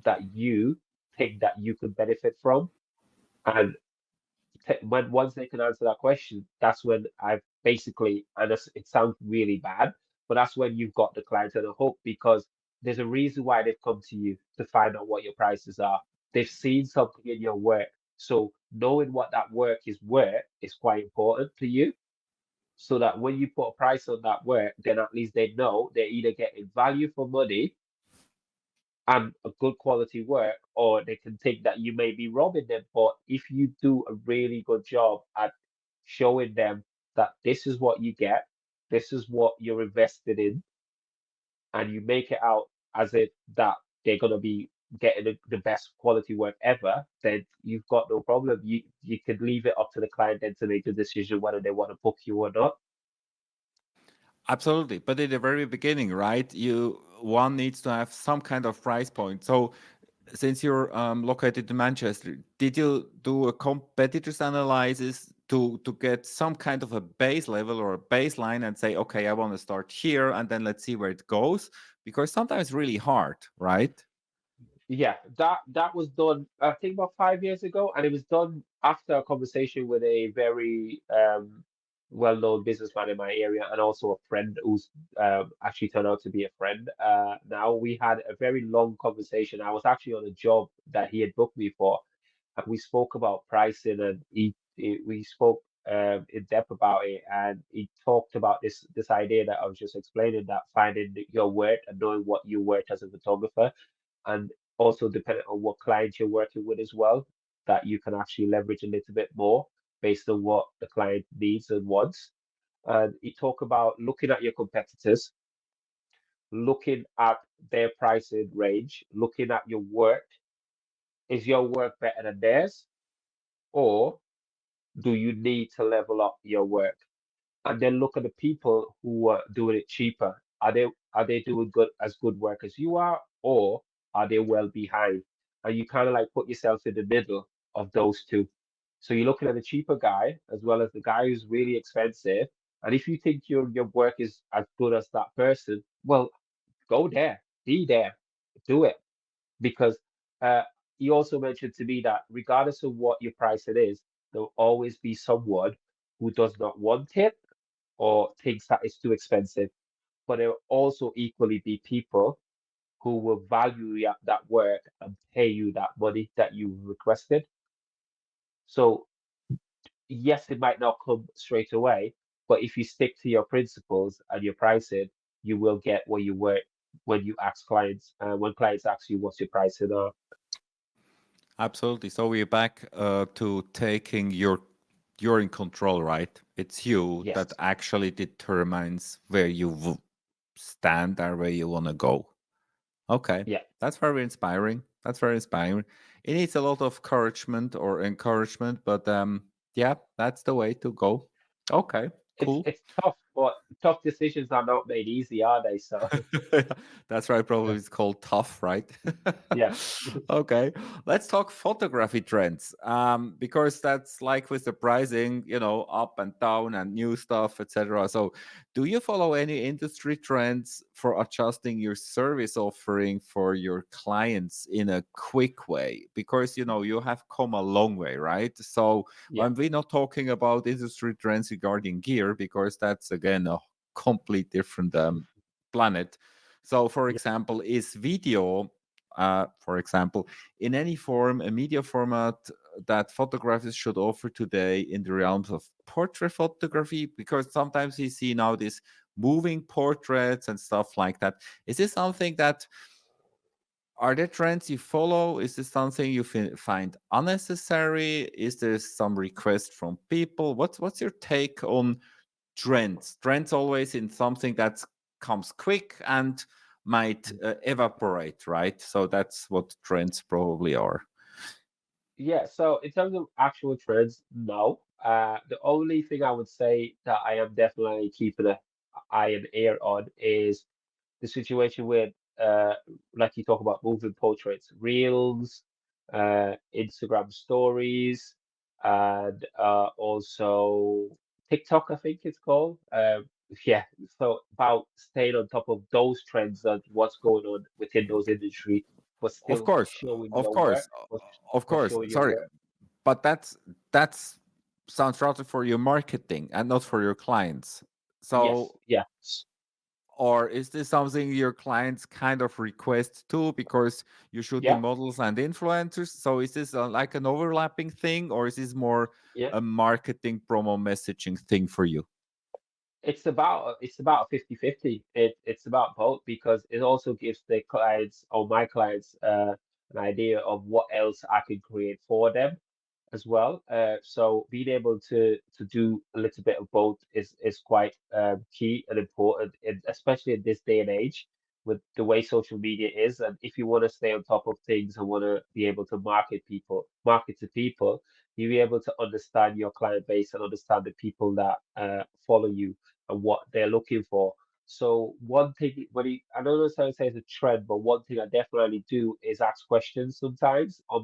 [SPEAKER 2] that you think that you could benefit from? And when once they can answer that question, that's when I've basically, and it sounds really bad, but that's when you've got the client on the hook because there's a reason why they've come to you to find out what your prices are. They've seen something in your work. So knowing what that work is worth is quite important to you. So that when you put a price on that work, then at least they know they're either getting value for money and a good quality work, or they can think that you may be robbing them. But if you do a really good job at showing them that this is what you get, this is what you're invested in, and you make it out as if that they're gonna be getting the best quality work ever, then you've got no problem. You could leave it up to the client then to make the decision whether they want to book you or not.
[SPEAKER 1] Absolutely. But in the very beginning, right, you one needs to have some kind of price point. So since you're located in Manchester, did you do a competitors analysis to get some kind of a base level or a baseline and say, okay, I want to start here and then let's see where it goes? Because sometimes it's really hard, right?
[SPEAKER 2] Yeah, that was done, I think, about 5 years ago, and it was done after a conversation with a very well-known businessman in my area, and also a friend who's actually turned out to be a friend. Now we had a very long conversation. I was actually on a job that he had booked me for, and we spoke about pricing, and we spoke in depth about it, and he talked about this idea that I was just explaining, that finding your worth and knowing what you worth as a photographer, and also depending on what client you're working with as well, that you can actually leverage a little bit more based on what the client needs and wants. And you talk about looking at your competitors, looking at their pricing range, looking at your work. Is your work better than theirs, or do you need to level up your work? And then look at the people who are doing it cheaper. Are they doing good work as you are, or are they well behind? And you kind of like put yourself in the middle of those two. So you're looking at the cheaper guy as well as the guy who's really expensive. And if you think your work is as good as that person, well, go there, be there, do it. Because uh, he also mentioned to me that regardless of what your price it is, there'll always be someone who does not want it or thinks that it's too expensive. But there will also equally be people who will value that work and pay you that money that you requested. So yes, it might not come straight away, but if you stick to your principles and your pricing, you will get what you were when you ask clients. When clients ask you what's your pricing, or
[SPEAKER 1] Absolutely. So we're back to taking you're in control, right? It's you that
[SPEAKER 2] yes,
[SPEAKER 1] actually determines where you stand or where you want to go. Okay,
[SPEAKER 2] yeah,
[SPEAKER 1] that's very inspiring. That's very inspiring. It needs a lot of encouragement, but yeah, that's the way to go. Okay, cool.
[SPEAKER 2] it's tough, but tough decisions are not made easy, are they? So
[SPEAKER 1] That's right. Probably it's called tough, right?
[SPEAKER 2] yeah,
[SPEAKER 1] Okay, let's talk photography trends. Because that's like with the pricing, up and down and new stuff, etc. So, do you follow any industry trends for adjusting your service offering for your clients in a quick way? Because you have come a long way, right? So,
[SPEAKER 2] yeah,
[SPEAKER 1] when we're not talking about industry trends regarding gear, because that's again a complete different planet. So, for
[SPEAKER 2] yeah,
[SPEAKER 1] example, is video, for example, in any form, a media format that photographers should offer today in the realms of portrait photography? Because sometimes we see now these moving portraits and stuff like that. Is this something that are there trends you follow? Is this something you find unnecessary? Is there some request from people? What's your take on trends always in something that comes quick and might evaporate, right? So that's what trends probably are.
[SPEAKER 2] yeah. So in terms of actual trends, no. The only thing I would say that I am definitely keeping an eye and ear on is the situation with like you talk about moving portraits, reels, Instagram stories, and also TikTok, I think it's called. Yeah, so about staying on top of those trends and what's going on within those industry, but
[SPEAKER 1] Of
[SPEAKER 2] still
[SPEAKER 1] course,
[SPEAKER 2] showing
[SPEAKER 1] of
[SPEAKER 2] your work,
[SPEAKER 1] course, of
[SPEAKER 2] but
[SPEAKER 1] course.
[SPEAKER 2] showing your
[SPEAKER 1] Sorry,
[SPEAKER 2] work.
[SPEAKER 1] but that's sounds rather for your marketing and not for your clients.
[SPEAKER 2] Yes,
[SPEAKER 1] So,
[SPEAKER 2] yeah,
[SPEAKER 1] or is this something your clients kind of request too because you're shooting
[SPEAKER 2] yeah,
[SPEAKER 1] models and influencers? So is this like an overlapping thing, or is this more
[SPEAKER 2] yeah.
[SPEAKER 1] a marketing promo messaging thing for you?
[SPEAKER 2] It's about 50-50. It's about both because it also gives the clients or my clients an idea of what else I can create for them as well. So being able to do a little bit of both is quite key and important, especially in this day and age with the way social media is. And if you want to stay on top of things and want to be able to market to people, you be able to understand your client base and understand the people that follow you and what they're looking for. So one thing, I don't know how to say it's a trend, but one thing I definitely do is ask questions sometimes on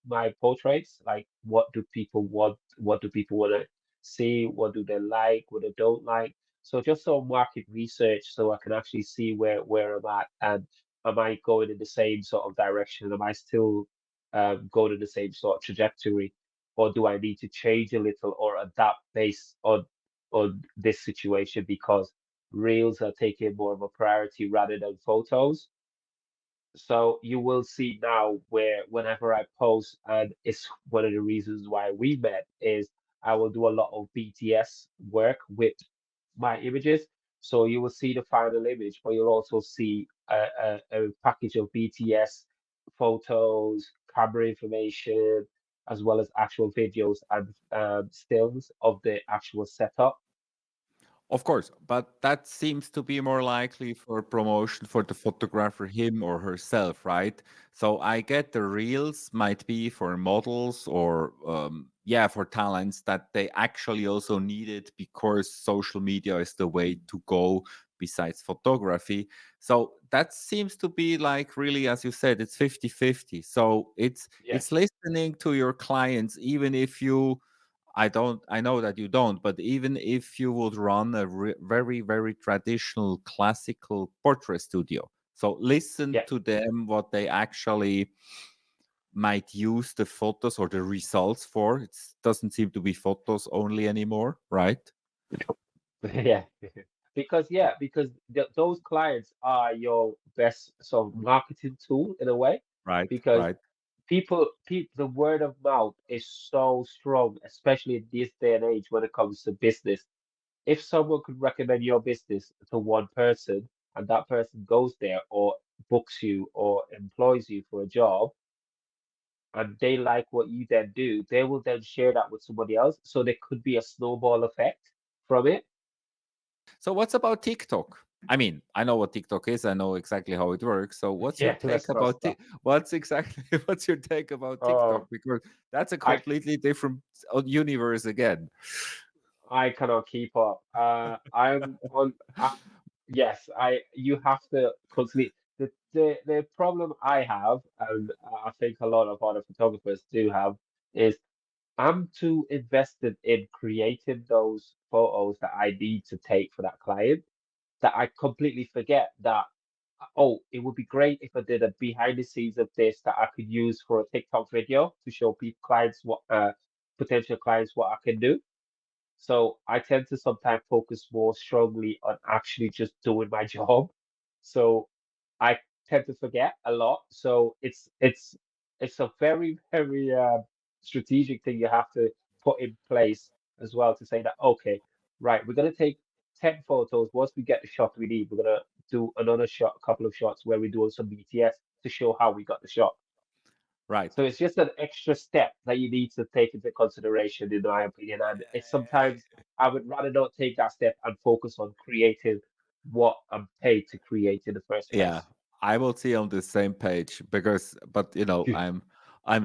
[SPEAKER 2] my portraits, like what do people want? What do people want to see? What do they like? What they don't like? So just some market research, so I can actually see where I'm at, and am I going in the same sort of direction? Am I still going in the same sort of trajectory, or do I need to change a little or adapt based on this situation because reels are taking more of a priority rather than photos? So you will see now where whenever I post, and it's one of the reasons why we met, is I will do a lot of BTS work with my images. So you will see the final image, but you'll also see a package of BTS photos, camera information, as well as actual videos and stills of the actual setup.
[SPEAKER 1] Of course, but that seems to be more likely for promotion for the photographer, him or herself, right? So I get the reels might be for models or, yeah, for talents that they actually also need it because social media is the way to go besides photography. So that seems to be like really, as you said, it's 50-50. So
[SPEAKER 2] Yeah,
[SPEAKER 1] it's listening to your clients, even if you I know that you don't, but even if you would run a very, very traditional classical portrait studio, so listen
[SPEAKER 2] yeah,
[SPEAKER 1] to them, what they actually might use the photos or the results for. It doesn't seem to be photos only anymore, right?
[SPEAKER 2] Yeah, because those clients are your best sort of marketing tool in a way,
[SPEAKER 1] Right,
[SPEAKER 2] because
[SPEAKER 1] right.
[SPEAKER 2] the word of mouth is so strong, especially in this day and age when it comes to business. If someone could recommend your business to one person and that person goes there or books you or employs you for a job and they like what you then do, they will then share that with somebody else. So there could be a snowball effect from it.
[SPEAKER 1] So what's about TikTok? I mean, I know what TikTok is. I know exactly how it works. So what's your
[SPEAKER 2] Yeah,
[SPEAKER 1] take
[SPEAKER 2] let's not
[SPEAKER 1] about
[SPEAKER 2] stop.
[SPEAKER 1] what's exactly what's your take about TikTok?
[SPEAKER 2] Oh,
[SPEAKER 1] Because that's a
[SPEAKER 2] I
[SPEAKER 1] completely different universe again.
[SPEAKER 2] I cannot keep up. I'm on. Yes, you have to constantly. The problem I have, and I think a lot of other photographers do have, is I'm too invested in creating those photos that I need to take for that client that I completely forget that, oh, it would be great if I did a behind the scenes of this that I could use for a TikTok video to show people clients what potential clients what I can do. So I tend to sometimes focus more strongly on actually just doing my job. So I tend to forget a lot. So it's a very strategic thing you have to put in place as well to say that, okay, right, we're gonna take 10 photos. Once we get the shot we need, we're gonna do another shot, a couple of shots where we do some BTS to show how we got the shot.
[SPEAKER 1] Right.
[SPEAKER 2] So it's just an extra step that you need to take into consideration, in my opinion. And it's sometimes I would rather not take that step and focus on creating what I'm paid to create in the first
[SPEAKER 1] Yeah,
[SPEAKER 2] place.
[SPEAKER 1] I will see on the same page because, but I'm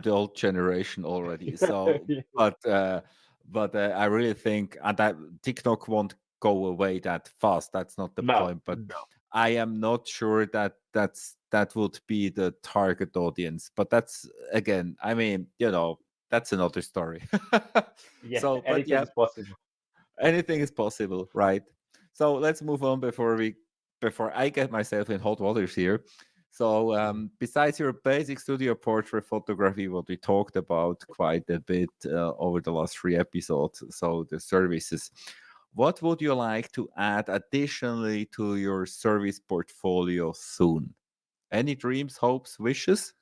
[SPEAKER 1] the old generation already. So, but I really think, and that TikTok won't go away that fast. That's not the
[SPEAKER 2] No,
[SPEAKER 1] point. But
[SPEAKER 2] no.
[SPEAKER 1] I am not sure that that would be the target audience. But that's again, I mean, that's another story.
[SPEAKER 2] Yeah,
[SPEAKER 1] So, but
[SPEAKER 2] anything
[SPEAKER 1] yeah,
[SPEAKER 2] is possible.
[SPEAKER 1] anything is possible, right? So let's move on before I get myself in hot waters here. So besides your basic studio portrait photography, what we talked about quite a bit over the last three episodes, so the services, what would you like to add additionally to your service portfolio soon? Any dreams, hopes, wishes?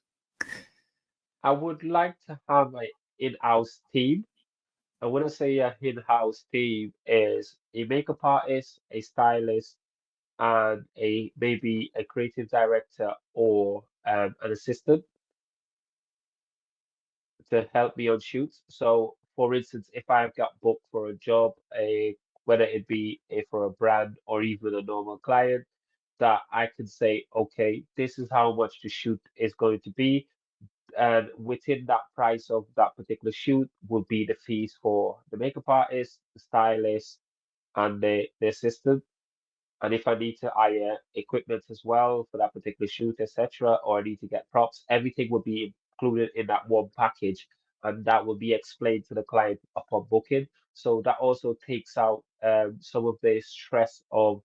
[SPEAKER 2] I would like to have a in-house team. And when I say a in-house team is a makeup artist, a stylist, and a maybe a creative director or an assistant to help me on shoots. So, for instance, if I've got booked for a job, whether it be for a brand or even a normal client, that I can say, okay, this is how much the shoot is going to be, and within that price of that particular shoot will be the fees for the makeup artist, the stylist, and the assistant. And if I need to hire equipment as well for that particular shoot, etc., or I need to get props, everything will be included in that one package, and that will be explained to the client upon booking. So that also takes out some of the stress of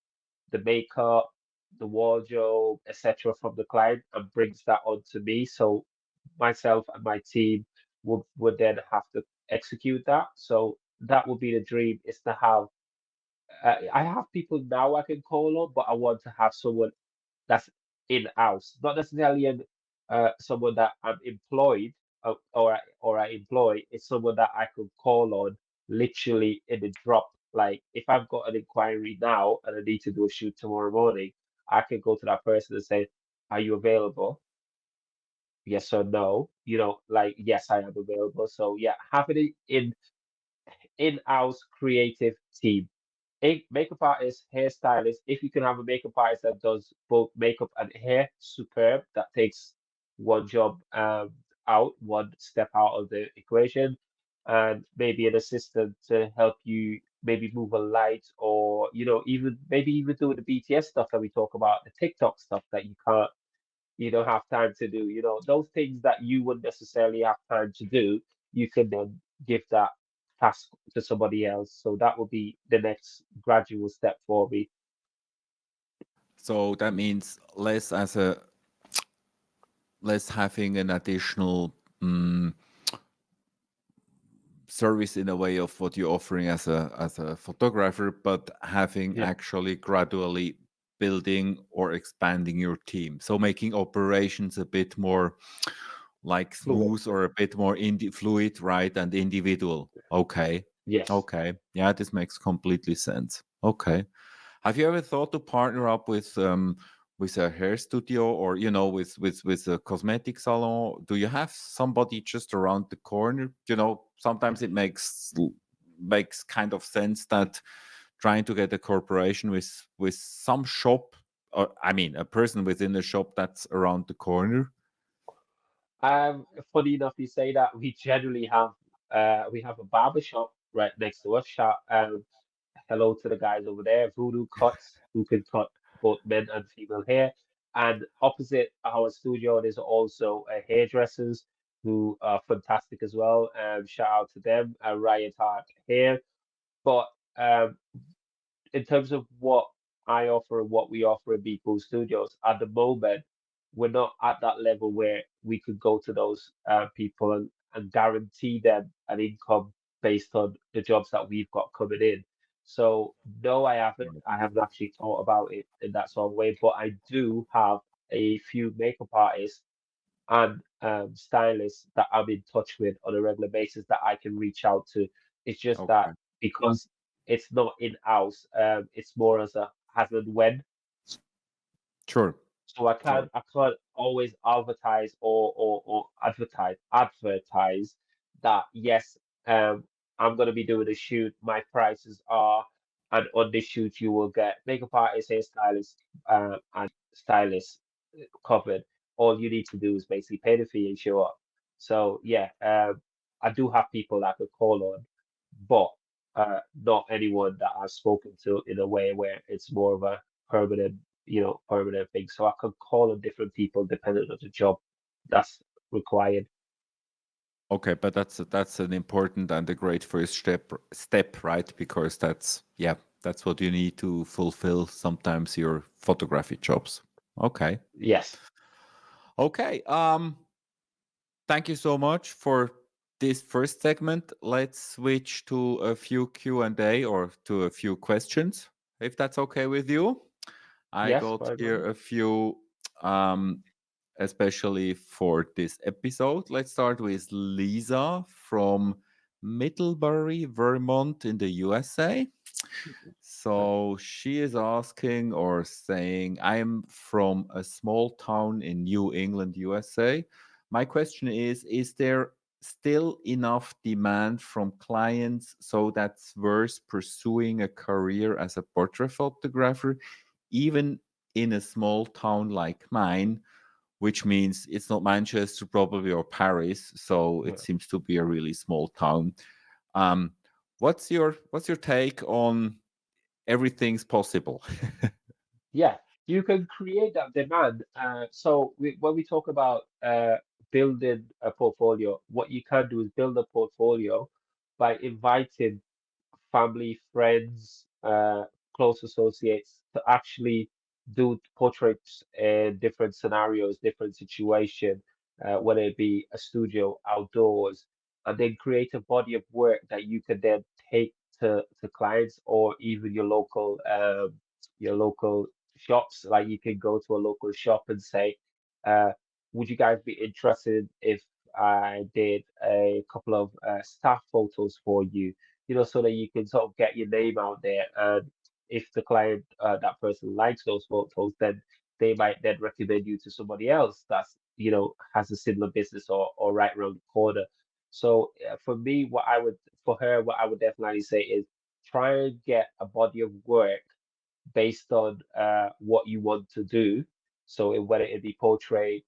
[SPEAKER 2] the makeup, the wardrobe, etc., from the client and brings that onto me. So myself and my team would then have to execute that. So that would be the dream, is to have I have people now I can call on, but I want to have someone that's in-house, not necessarily someone that I'm employed or I employ. It's someone that I could call on literally in the drop. Like if I've got an inquiry now and I need to do a shoot tomorrow morning, I can go to that person and say, "Are you available? Yes or no?" Like yes, I am available. So yeah, having it in-house creative team. A makeup artist, hairstylist. If you can have a makeup artist that does both makeup and hair, superb. That takes one job one step out of the equation. And maybe an assistant to help you maybe move a light or, even maybe even doing the BTS stuff that we talk about, the TikTok stuff that you don't have time to do. Those things that you wouldn't necessarily have time to do, you can then give that task to somebody else. So that will be the next gradual step for me.
[SPEAKER 1] So that means less having an additional mm, service in a way of what you're offering as a photographer, but having
[SPEAKER 2] Yeah,
[SPEAKER 1] actually gradually building or expanding your team. So making operations a bit more like
[SPEAKER 2] fluid.
[SPEAKER 1] smooth or a bit more fluid, right? And individual. Okay.
[SPEAKER 2] Yes.
[SPEAKER 1] Okay. Yeah, this makes completely sense. Okay. Have you ever thought to partner up with a hair studio or with a cosmetic salon? Do you have somebody just around the corner? Sometimes it makes kind of sense that trying to get a corporation with some shop, or I mean a person within the shop that's around the corner.
[SPEAKER 2] Funny enough, you say that we have a barber shop right next to us. Hello to the guys over there, Voodoo Cuts, who can cut both men and female hair. And opposite our studio, there's also hairdressers who are fantastic as well. Shout out to them, Riot Art Hair. But um, in terms of what I offer and what we offer in Be Cool Studios, at the moment, we're not at that level where we could go to those people and guarantee them an income based on the jobs that we've got coming in. So no, I haven't.
[SPEAKER 1] Right.
[SPEAKER 2] I haven't actually thought about it in that sort of way, but I do have a few makeup artists and stylists that I'm in touch with on a regular basis that I can reach out to. It's just that
[SPEAKER 1] Okay.
[SPEAKER 2] because it's not in-house, it's more as and when.
[SPEAKER 1] Sure.
[SPEAKER 2] So
[SPEAKER 1] Sure.
[SPEAKER 2] I can't always advertise or advertise that yes, I'm gonna be doing a shoot. My prices are, and on this shoot you will get makeup artist, hairstylist, and stylist covered. All you need to do is basically pay the fee and show up. So yeah, I do have people that I could call on, but not anyone that I've spoken to in a way where it's more of a permanent, permanent thing. So I could call on different people depending on the job that's required.
[SPEAKER 1] Okay, but that's an important and a great first step, right? Because that's what you need to fulfill sometimes your photography jobs. Okay.
[SPEAKER 2] Yes,
[SPEAKER 1] Okay. Thank you so much for this first segment. Let's switch to a few Q&A or to a few questions, if that's okay with you. I
[SPEAKER 2] yes,
[SPEAKER 1] got
[SPEAKER 2] fine by me.
[SPEAKER 1] here a few um especially for this episode. Let's start with Lisa from Middlebury, Vermont in the USA.
[SPEAKER 2] Nice.
[SPEAKER 1] So she is asking or saying, I'm from a small town in New England, USA. My question is there still enough demand from clients so that's worth pursuing a career as a portrait photographer, even in a small town like mine, which means it's not Manchester probably or Paris, so it
[SPEAKER 2] Yeah.
[SPEAKER 1] seems to be a really small town. Um, what's your take on everything's possible?
[SPEAKER 2] Yeah, you can create that demand. When we talk about building a portfolio, what you can do is build a portfolio by inviting family, friends, close associates to actually do portraits in different scenarios, different situation, whether it be a studio, outdoors, and then create a body of work that you can then take to clients or even your local shops. Like you can go to a local shop and say, uh, would you guys be interested if I did a couple of staff photos for you? So that you can sort of get your name out there. And if the client, that person likes those photos, then they might then recommend you to somebody else that's, has a similar business or right around the corner. So for me, for her, what I would definitely say is try and get a body of work based on what you want to do. So whether it be portrait,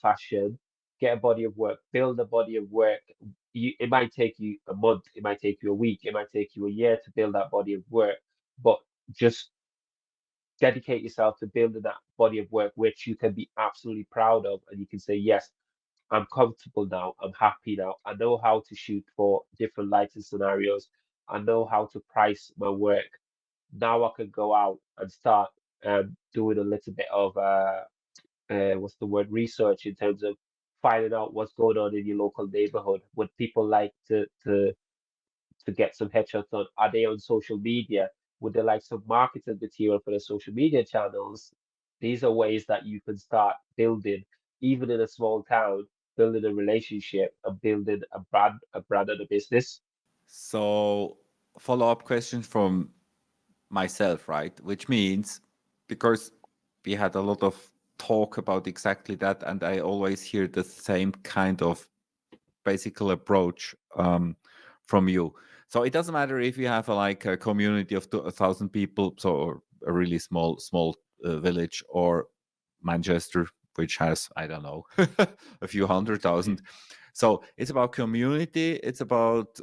[SPEAKER 2] fashion, get a body of work, build a body of work. It might take you a month, it might take you a week, it might take you a year to build that body of work, but just dedicate yourself to building that body of work, which you can be absolutely proud of, and you can say, yes, I'm comfortable now, I'm happy now, I know how to shoot for different lighting scenarios, I know how to price my work. Now I can go out and start doing a little bit of what's the word, research in terms of finding out what's going on in your local neighborhood? Would people like to get some headshots done? Are they on social media? Would they like some marketing material for the social media channels? These are ways that you can start building, even in a small town, building a relationship and building a brand and a business.
[SPEAKER 1] So, follow-up question from myself, right? Which means because we had a lot of talk about exactly that, and I always hear the same kind of basic approach from you. So it doesn't matter if you have like a community of 1,000 people, so or a really small village, or Manchester, which has, I don't know, a few 100,000. So it's about community. It's about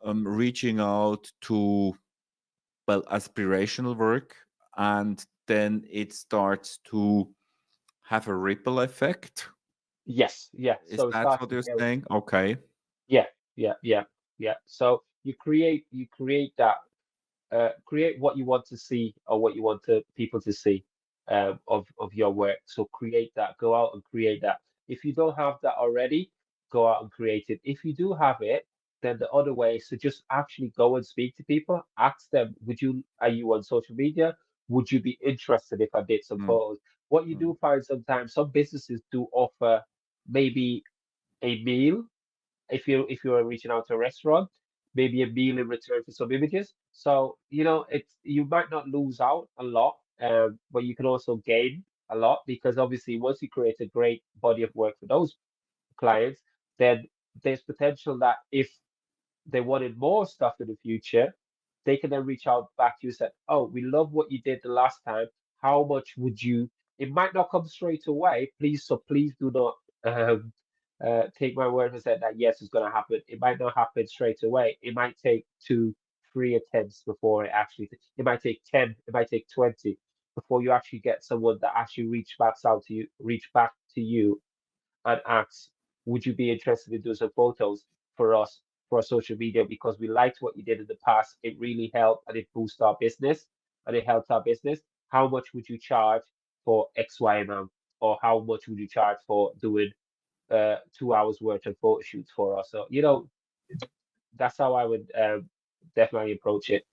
[SPEAKER 1] reaching out to, well, aspirational work, and then it starts to have a ripple effect.
[SPEAKER 2] Yes, yeah.
[SPEAKER 1] Is
[SPEAKER 2] So it
[SPEAKER 1] that
[SPEAKER 2] starts
[SPEAKER 1] what
[SPEAKER 2] to
[SPEAKER 1] you're
[SPEAKER 2] build.
[SPEAKER 1] saying? Okay.
[SPEAKER 2] Yeah, yeah. So you create that create what you want to see or what you want people to see of your work. So create that. Go out and create that. If you don't have that already, go out and create it. If you do have it, then the other way is to just actually go and speak to people. Ask them, are you on social media? Would you be interested if I did some
[SPEAKER 1] Mm,
[SPEAKER 2] photos? What you
[SPEAKER 1] mm.
[SPEAKER 2] do find sometimes, some businesses do offer maybe a meal if you're reaching out to a restaurant, maybe a meal in return for some images. So, it's you might not lose out a lot, but you can also gain a lot because obviously once you create a great body of work for those clients, then there's potential that if they wanted more stuff in the future, they can then reach out back to you and say, "Oh, we love what you did the last time. How much would you?" It might not come straight away. Please do not take my word for saying that yes, it's going to happen. It might not happen straight away. It might take two, three attempts before it actually. It might take 10. It might take 20 before you actually get someone that actually reach back to you and asks, would you be interested in doing some photos for us for our social media because we liked what you did in the past. It really helped and it boosted our business and it helped our business. How much would you charge for X, Y amount? Or how much would you charge for doing 2 hours worth of photo shoots for us? So, that's how I would definitely approach it.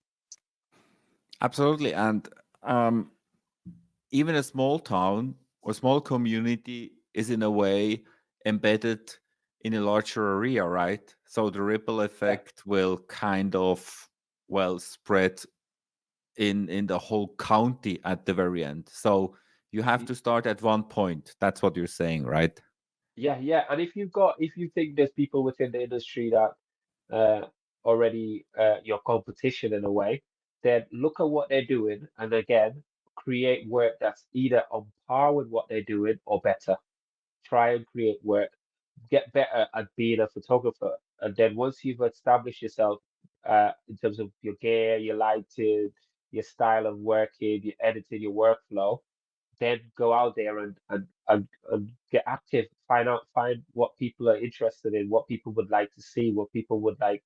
[SPEAKER 1] Absolutely. And um, even a small town or small community is in a way embedded in a larger area, right? So the ripple
[SPEAKER 2] Yeah.
[SPEAKER 1] effect will kind of, well, spread in the whole county at the very end. So you have
[SPEAKER 2] Y-
[SPEAKER 1] to start at one point. That's what you're saying, right?
[SPEAKER 2] Yeah. And if you think there's people within the industry that uh, already your competition in a way, then look at what they're doing and again, create work that's either on par with what they're doing or better. Try and create work, get better at being a photographer. And then once you've established yourself in terms of your gear, your lighting, your style of working, your editing, your workflow, then go out there and get active. Find what people are interested in, what people would like to see, what people would like,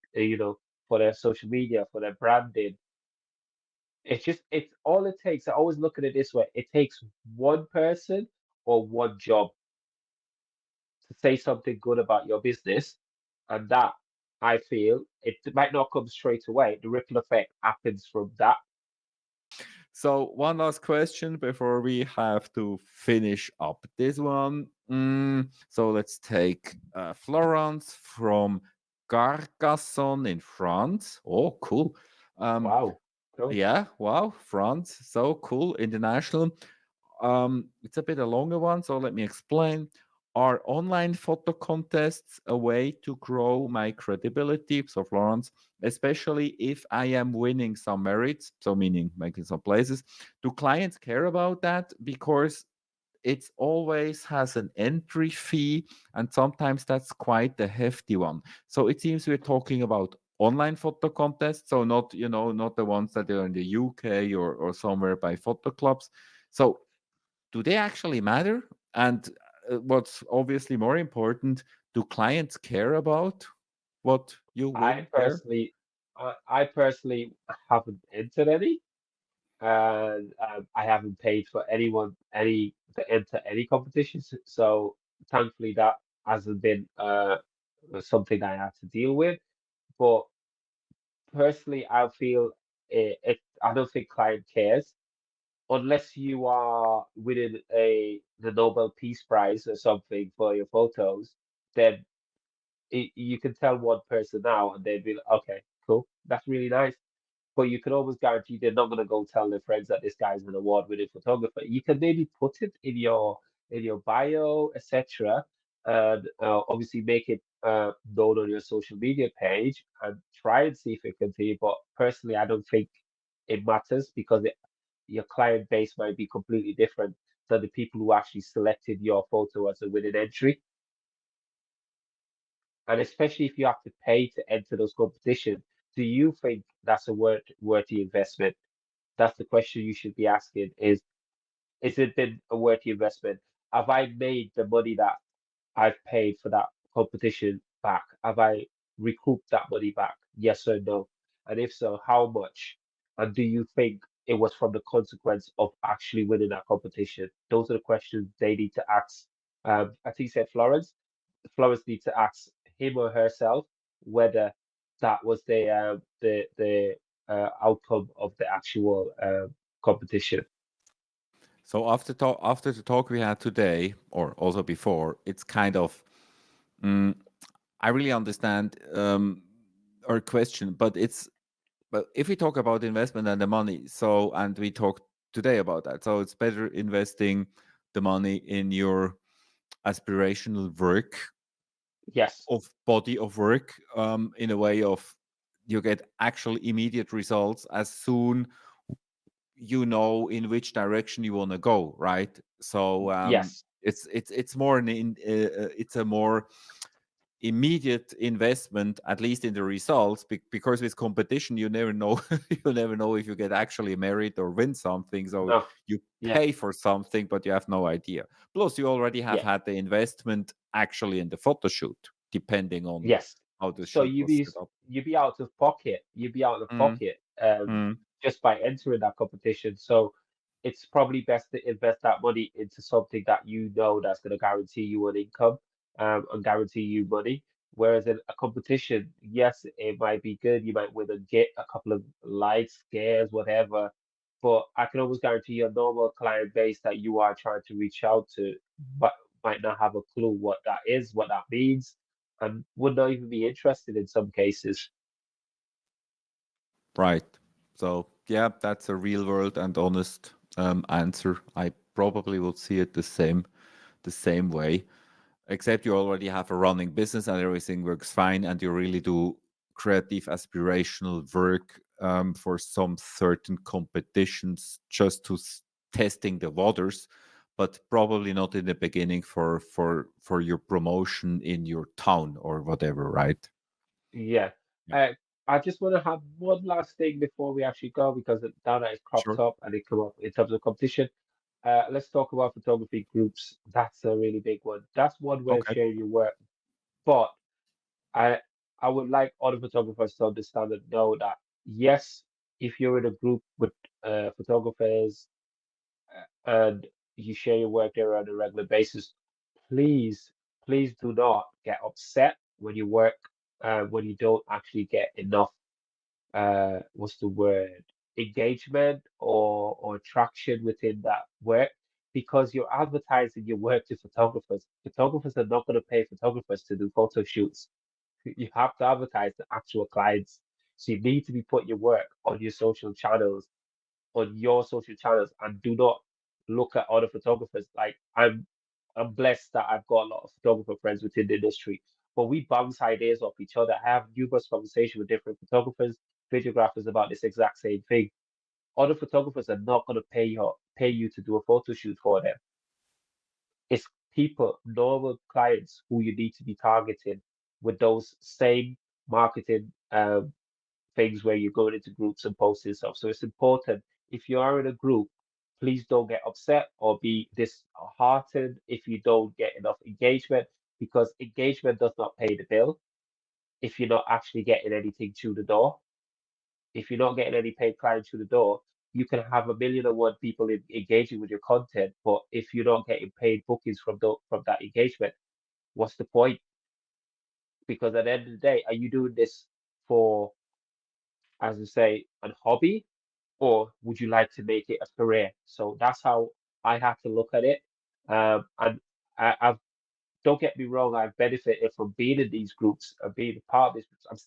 [SPEAKER 2] for their social media, for their branding. It's all it takes. I always look at it this way. It takes one person or one job to say something good about your business. And that I feel it might not come straight away. The ripple effect happens from that.
[SPEAKER 1] So one last question before we have to finish up this one. So let's take Florence from Carcassonne in France. Oh, cool. Um,
[SPEAKER 2] Wow. Cool.
[SPEAKER 1] yeah, wow, France, so cool, international. It's a bit a longer one, so let me explain. Are online photo contests a way to grow my credibility? So, Florence, especially if I am winning some merits, so meaning making some places, do clients care about that? Because it always has an entry fee, and sometimes that's quite a hefty one. So it seems we're talking about online photo contests, so not not the ones that are in the UK or somewhere by photo clubs. So do they actually matter? And what's obviously more important, do clients care about what you
[SPEAKER 2] I
[SPEAKER 1] win there?
[SPEAKER 2] personally, I personally haven't entered any, and I haven't paid for anyone any to enter any competitions. So thankfully that hasn't been something I had to deal with. But personally, I feel I don't think client cares unless you are winning the Nobel Peace Prize or something for your photos. Then you can tell one person now, and they'd be like, okay, cool, that's really nice. But you can almost guarantee they're not going to go tell their friends that this guy's an award-winning photographer. You can maybe put it in your bio, etc., and obviously make it known on your social media page and try and see if it can see. But personally, I don't think it matters because your client base might be completely different than the people who actually selected your photo as a winning entry. And especially if you have to pay to enter those competitions, do you think that's a worthy investment? That's the question you should be asking is it been a worthy investment? Have I made the money that I've paid for that competition back? Have I recouped that money back? Yes or no? And if so, how much? And do you think it was from the consequence of actually winning that competition? Those are the questions they need to ask. I think you said Florence. Florence needs to ask him or herself whether that was the outcome of the actual competition.
[SPEAKER 1] So after the talk we had today, or also before, it's kind of I really understand our question, but if we talk about investment and the money, so and we talked today about that, so it's better investing the money in your aspirational work
[SPEAKER 2] Yes,
[SPEAKER 1] of body of work in a way of you get actual immediate results as soon you know in which direction you want to go, right? So
[SPEAKER 2] yes,
[SPEAKER 1] it's more it's a more immediate investment, at least in the results, because with competition you never know you never know if you get actually married or win something. So
[SPEAKER 2] no,
[SPEAKER 1] you
[SPEAKER 2] yeah,
[SPEAKER 1] pay for something but you have no idea, plus you already have
[SPEAKER 2] yeah.
[SPEAKER 1] had the investment actually in the photo shoot, depending on
[SPEAKER 2] Yes.
[SPEAKER 1] how the
[SPEAKER 2] So
[SPEAKER 1] shoot was set up.
[SPEAKER 2] you'd be out of pocket. You'd be out of
[SPEAKER 1] mm,
[SPEAKER 2] pocket
[SPEAKER 1] mm,
[SPEAKER 2] just by entering that competition. So it's probably best to invest that money into something that you know that's going to guarantee you an income and guarantee you money. Whereas in a competition, yes, it might be good. You might win and get a couple of likes, scares, whatever. But I can almost guarantee your normal client base that you are trying to reach out to, but might not have a clue what that is, what that means and would not even be interested in some cases.
[SPEAKER 1] right. So yeah, that's a real world and honest answer. I probably would see it the same way, except you already have a running business and everything works fine, and you really do creative aspirational work for some certain competitions just to testing the waters, but probably not in the beginning for your promotion in your town or whatever, right?
[SPEAKER 2] Yeah.
[SPEAKER 1] Yeah.
[SPEAKER 2] Uh, I just want to have one last thing before we actually go because now that it's cropped
[SPEAKER 1] Sure.
[SPEAKER 2] up and it come up in terms of competition. Let's talk about photography groups. That's a really big one. That's one way of
[SPEAKER 1] Okay.
[SPEAKER 2] sharing your work. But I I would like other photographers to understand and know that yes, if you're in a group with photographers and you share your work there on a regular basis, please, please do not get upset when you work, when you don't actually get enough, what's the word, engagement or traction within that work, because you're advertising your work to photographers. Photographers are not going to pay photographers to do photo shoots. You have to advertise to actual clients. So you need to be putting your work on your social channels and do not look at other photographers. Like I'm blessed that I've got a lot of photographer friends within the industry, but we bounce ideas off each other. I have numerous conversations with different photographers, videographers about this exact same thing. Other photographers are not going to pay you to do a photo shoot for them. It's people, normal clients who you need to be targeting with those same marketing things where you're going into groups and posting stuff. So it's important if you are in a group, please don't get upset or be disheartened if you don't get enough engagement because engagement does not pay the bill if you're not actually getting anything through the door. If you're not getting any paid clients through the door, you can have 1,000,001 people engaging with your content, but if you're not getting paid bookings from that engagement, what's the point? Because at the end of the day, are you doing this for, as I say, a hobby, or would you like to make it a career? So that's how I have to look at it. And I've don't get me wrong, I've benefited from being in these groups and being a part of these groups. I'm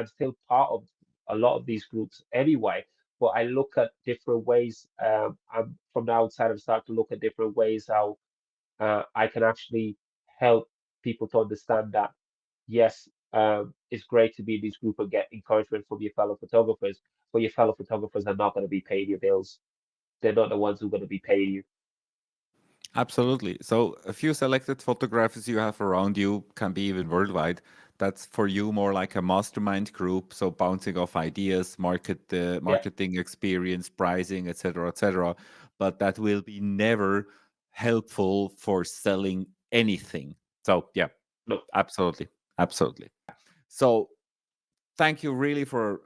[SPEAKER 2] still part of a lot of these groups anyway. But I look at different ways. I'm from the outside. I'm starting to look at different ways how I can actually help people to understand that yes, it's great to be in this group and get encouragement from your fellow photographers, but your fellow photographers are not going to be paying your bills. They're not the ones who are going to be paying you.
[SPEAKER 1] Absolutely. So a few selected photographers you have around you can be even worldwide. That's for you more like a mastermind group. So bouncing off ideas,
[SPEAKER 2] Yeah,
[SPEAKER 1] marketing experience, pricing, etc., etc. But that will be never helpful for selling anything. So yeah,
[SPEAKER 2] no,
[SPEAKER 1] absolutely, absolutely. So thank you really for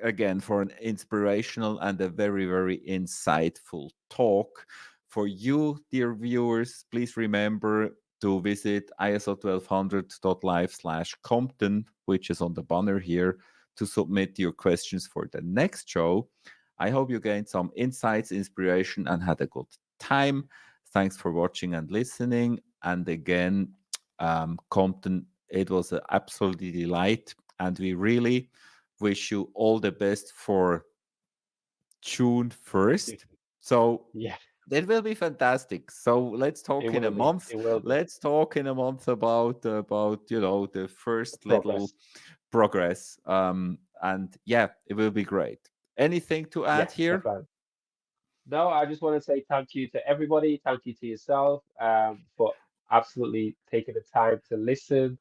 [SPEAKER 1] again for an inspirational and a very very insightful talk. For you dear viewers, please remember to visit iso1200.live/compton, which is on the banner here, to submit your questions for the next show. I hope you gained some insights, inspiration, and had a good time. Thanks for watching and listening. And again, Compton, it was an absolute delight, and we really wish you all the best for June 1st. So
[SPEAKER 2] yeah,
[SPEAKER 1] it will be fantastic. So let's
[SPEAKER 2] it
[SPEAKER 1] talk in a
[SPEAKER 2] will be.
[SPEAKER 1] month.
[SPEAKER 2] It will be
[SPEAKER 1] Let's talk in a month about the first little
[SPEAKER 2] progress.
[SPEAKER 1] progress. And yeah, it will be great. Anything to
[SPEAKER 2] Yeah,
[SPEAKER 1] add here?
[SPEAKER 2] definitely. No, I just want to say thank you to everybody. Thank you to yourself for absolutely taking the time to listen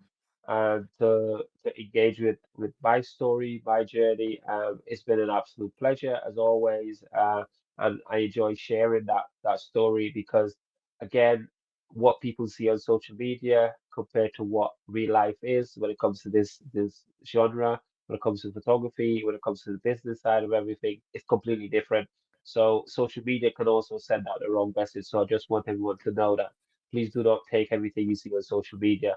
[SPEAKER 2] and to engage with my story, my journey. It's been an absolute pleasure as always, and I enjoy sharing that story because, again, what people see on social media compared to what real life is when it comes to this genre, when it comes to photography, when it comes to the business side of everything, it's completely different. So social media can also send out the wrong message. So I just want everyone to know that please do not take everything you see on social media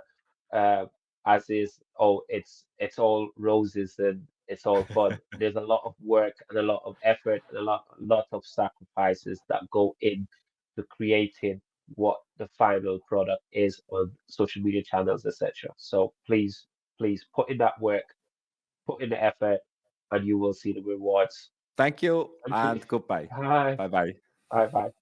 [SPEAKER 2] uh, as is. Oh, it's all roses and it's all fun. There's a lot of work and a lot of effort and a lot of sacrifices that go in to creating what the final product is on social media channels, etc. So please put in that work, put in the effort, and you will see the rewards.
[SPEAKER 1] Thank you
[SPEAKER 2] Thank you.
[SPEAKER 1] and goodbye.
[SPEAKER 2] Bye.
[SPEAKER 1] Bye bye.
[SPEAKER 2] Bye bye.